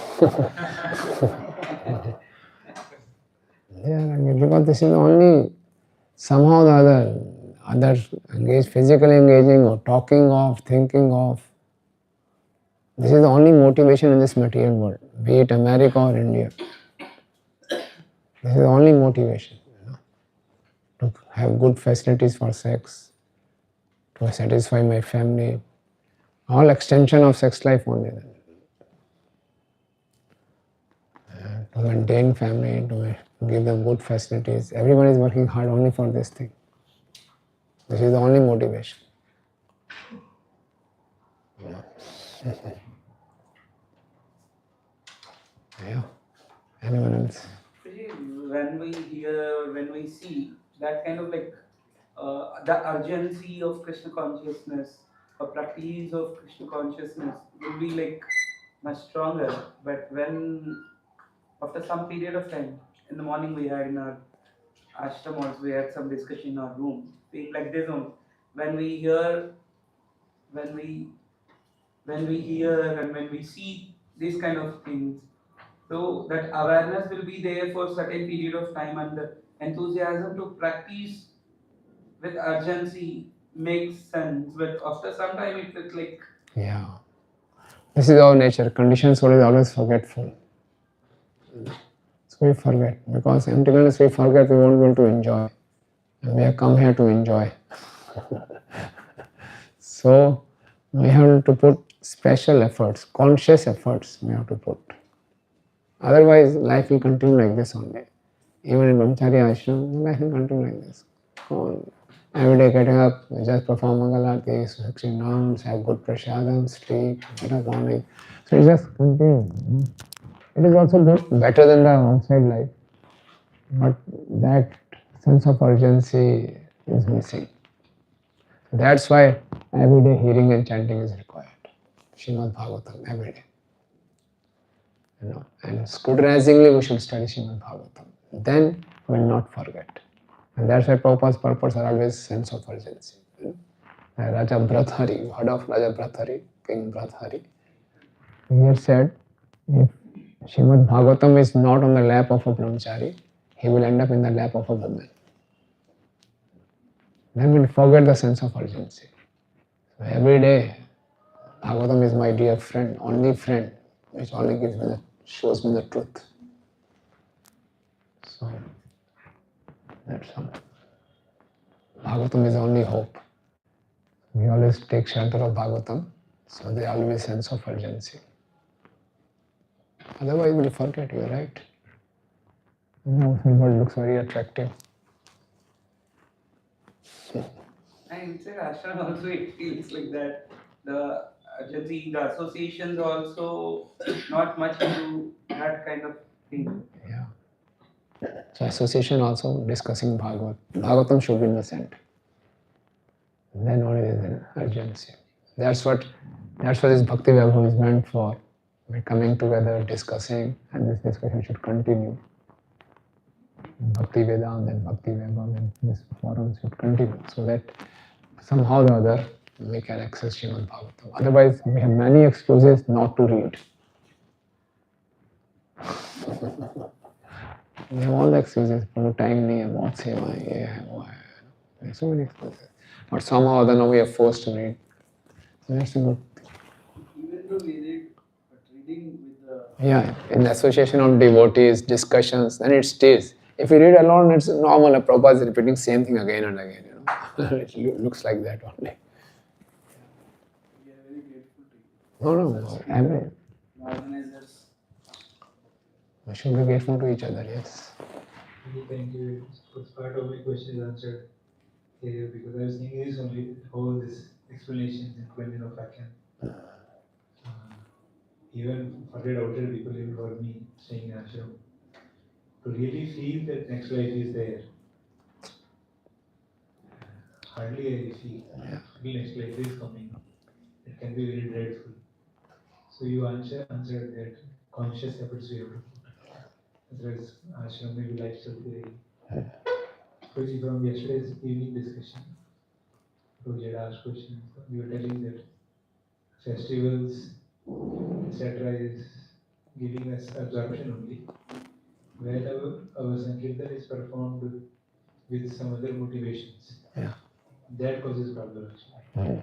Because this is only somehow the other physically engaging or talking of, thinking of. This is the only motivation in this material world, be it America or India. This is the only motivation, to have good facilities for sex, to satisfy my family. All extension of sex life only then. To maintain family, to give them good facilities. Everyone is working hard only for this thing. This is the only motivation. Yeah. Anyone else? When we hear, when we see that kind of like the urgency of Krishna consciousness or practice of Krishna consciousness will be like much stronger. But when after some period of time, in the morning we had in our ashram also we had some discussion in our room. Like this one, when we hear, when we hear and when we see these kind of things, so that awareness will be there for certain period of time, and the enthusiasm to practice with urgency makes sense. But after some time, it will like. Yeah. This is our nature. Conditioned soul is always forgetful. So we forget. Because emptiness we forget, we won't be able to enjoy. And we have come here to enjoy. So we have to put special efforts, conscious efforts we have to put. Otherwise life will continue like this only. Even in Brahmacharya ashram, life will continue like this. Every day getting up, just perform Mangalarti, 16 rounds, have good prasadam, sleep, get up morning. So it just continues. It is also good, better than the outside life. But that sense of urgency is missing. That's why every day hearing and chanting is required. Srimad Bhagavatam, every day. And scrutinizingly we should study Srimad Bhagavatam. Then we will not forget. And that's why Prabhupada's purpose are always sense of urgency. Raja Bhrathari, word of Raja Bhrathari, King Bhrathari. He had said, if Srimad Bhagavatam is not on the lap of a brahmachari, he will end up in the lap of a woman. Then we'll forget the sense of urgency. So every day, Bhagavatam is my dear friend, only friend, which only shows me the truth. So that's all. Bhagavatam is the only hope. We always take shelter of Bhagavatam, so there always sense of urgency. Otherwise we'll forget, you're right. World looks very attractive. And inside ashram also it feels like that. The the associations also not much into that kind of thing. Yeah. So association also discussing Bhagavatam should be in the center. Then only there is an urgency. That's what this Bhakti Vaibhav is meant for. We're coming together, discussing, and this discussion should continue. Bhakti Vedanta and Bhakti Vaibhav and this forum should continue so that somehow or the other we can access Srimad Bhagavatam. Otherwise, we have many excuses not to read. We have all the excuses, for time nahi hai, bahut seva hai, ye hai, wo hai. There's so many excuses. But somehow or the other now we are forced to read. So that's a good thing. Even though we read, but reading with the... Yeah, in association of devotees, discussions, then it stays. If you read alone, it's normal. Prabhupada is repeating same thing again and again. It looks like that only. We are very grateful to you. No, I mean, Organizers. we should be grateful to each other, yes. Thank you. First part of my question is answered here because I was thinking this only all this explanations and question of Akyan. Even for the outer people, even for me, staying in ashram, to really feel that next life is there. Hardly I feel next life is coming. It can be very dreadful. So you answered that conscious efforts we have to put. Otherwise, ashram may be lifestyle theory. Prabhuji, from yesterday's evening discussion, Prabhuji had asked questions. You were telling that festivals, etc., is giving us absorption only. Wherever our Sankirtan is performed with some other motivations, that causes problem actually.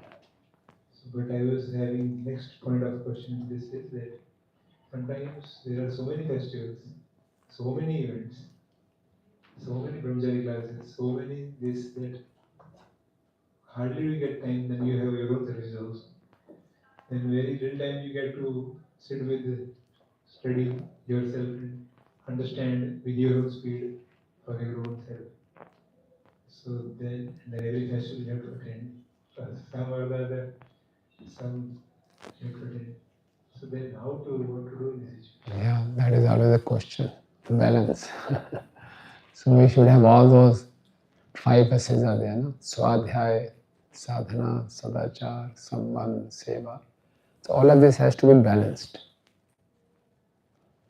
So, but I was having next point of question in this is that sometimes there are so many festivals, so many events, so many brahmachari classes, so many this, that hardly we get time, then you have your own services also. Then very little time you get to sit with, study yourself and understand with your own speed for your own self. So then every festival you have to attend. Some or the other, some you have to attend. So then what to do in this situation? Yeah, that is always a question, to balance. So we should have all those 5 S's are there, no? Swadhyay, sadhana, sadachar, sambandh, seva. So all of this has to be balanced.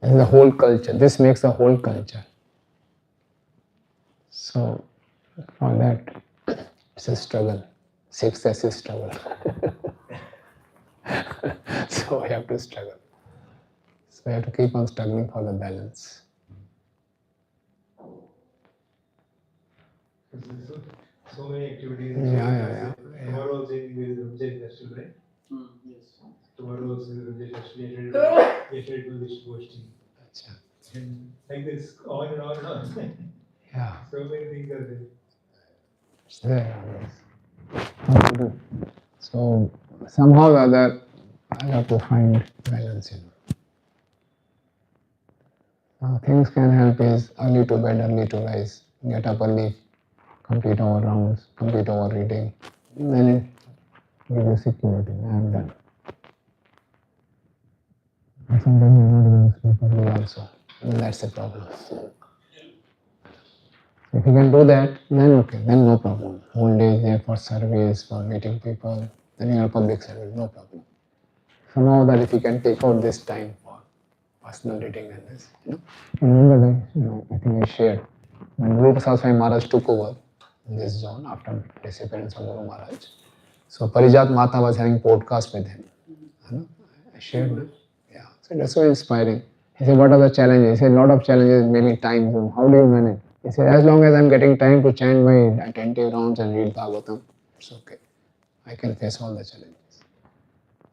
This is the whole culture. This makes the whole culture. So for that, it's a struggle. 6 S's struggle. So we have to struggle. So we have to keep on struggling for the balance. So many activities. Yeah. Tomorrow also there is Brahmachari festival, right? Yes. tomorrow yesterday it was Vishnu. And like this, on and on and on. Yeah. So many things are there. It's there. What to do? So somehow or other, I have to find balance. Things can help is early to bed, early to rise. Get up early, complete our rounds, complete our reading. Then it gives you security. I am done. But sometimes you are not able to sleep early also. And that's the problem. If you can do that, then okay, then no problem. Whole day is there for service, for meeting people, then you are public service, no problem. Somehow that if you can take out this time for personal reading and this, remember that, I think I shared, when Guru Prasad Swami Maharaj took over in this zone after disappearance of Guru Maharaj, so Parijat Mata was having podcast with him. I shared that. Yeah, so that's so inspiring. He said, what are the challenges? He said, a lot of challenges, many times. How do you manage? He said, as long as I'm getting time to chant my attentive rounds and read Bhagavatam, it's okay. I can face all the challenges.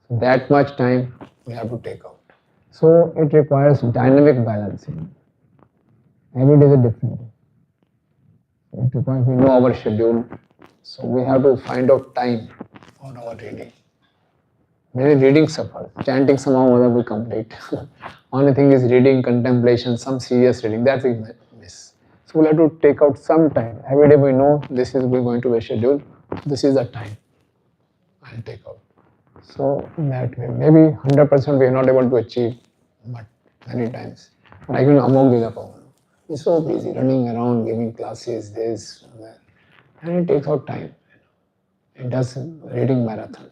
So that much time we have to take out. So it requires dynamic balancing. Every day is a different day. It requires, we know our schedule, so we have to find out time for our reading. Many reading suffers, chanting somehow or other we complete. Only thing is reading, contemplation, some serious reading, that we miss. So we'll have to take out some time. Every day we know this is we're going to be scheduled, this is the time I'll take out. So in that way, maybe 100% we are not able to achieve, but many times. Like Amog Gigapava. He's so busy running around, giving classes, this, that. And it takes out time. It does reading marathon.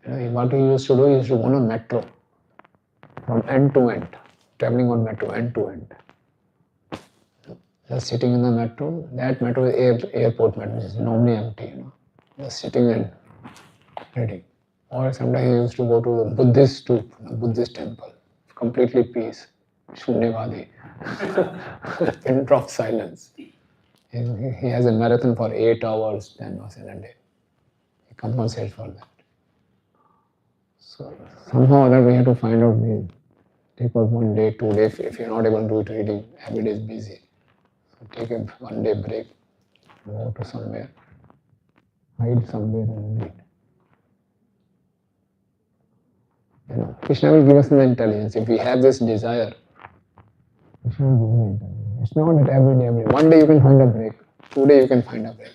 What he used to do, he used to go on a metro from end to end, traveling on metro end to end. Just sitting in the metro, that metro is airport metro, is normally empty, Just sitting and reading. Or sometimes he used to go to the Buddhist stup, Buddhist temple, completely peace, Shunyavadi, pin drop silence. He has a marathon for 8 hours, 10 hours in a day. He compensates for that. So somehow or other we have to find out, we take out 1 day, 2 days. If you're not able to do it reading, every day is busy. So take a 1 day break, go to somewhere, hide somewhere and read. Krishna will give us the intelligence. If we have this desire, Krishna will give us the intelligence. It's not that every day. 1 day you can find a break, 2 days you can find a break.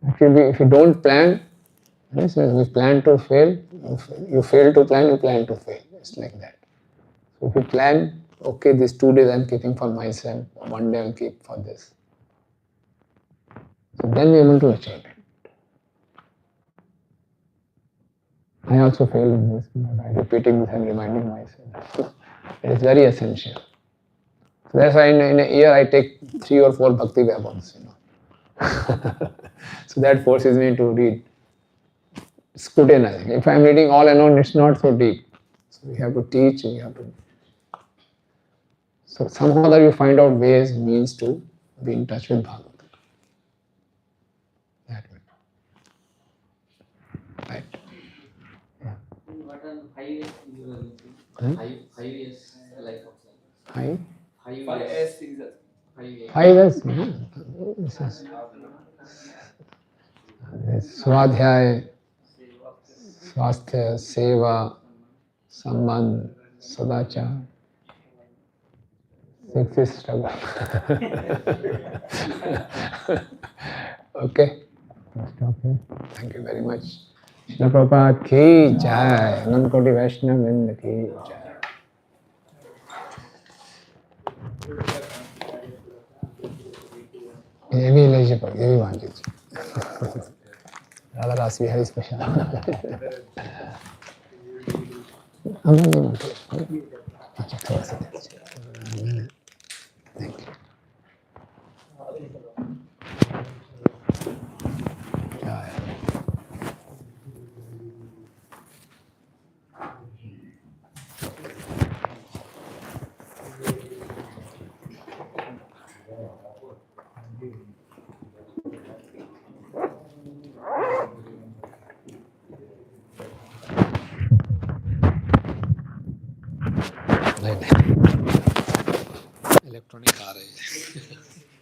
Actually, if you don't plan, if you plan to fail, you fail to plan, you plan to fail. It's like that. So if you plan, okay, these 2 days I'm keeping for myself, 1 day I'll keep for this. So then we're able to achieve it. I also fail in this by repeating this and reminding myself. It is very essential. So that's why in a year I take 3 or 4 bhakti Vaibhavas, So that forces me to read scrutinizing. If I'm reading all alone, it's not so deep. So we have to teach, we have to. So somehow that you find out ways, means to be in touch with Bhagavatam. That way. Right. Yeah. What are 5 years you are using? 5 years like High? 5 years. 5 years season. 5 years. 5 years? Swadhyay, Swasthya, Seva, Sambandh, Sadachar. 6 is struggle. Okay. Stop here. Thank you very much. Srila Prabhupada ki jai. Anant-koti Vaishnava Vrinda ki jai. ये भी eligible, ये भी मान लीजिए। राधा रास Bihari special. हम नहीं मानते। अच्छा थोड़ा सा।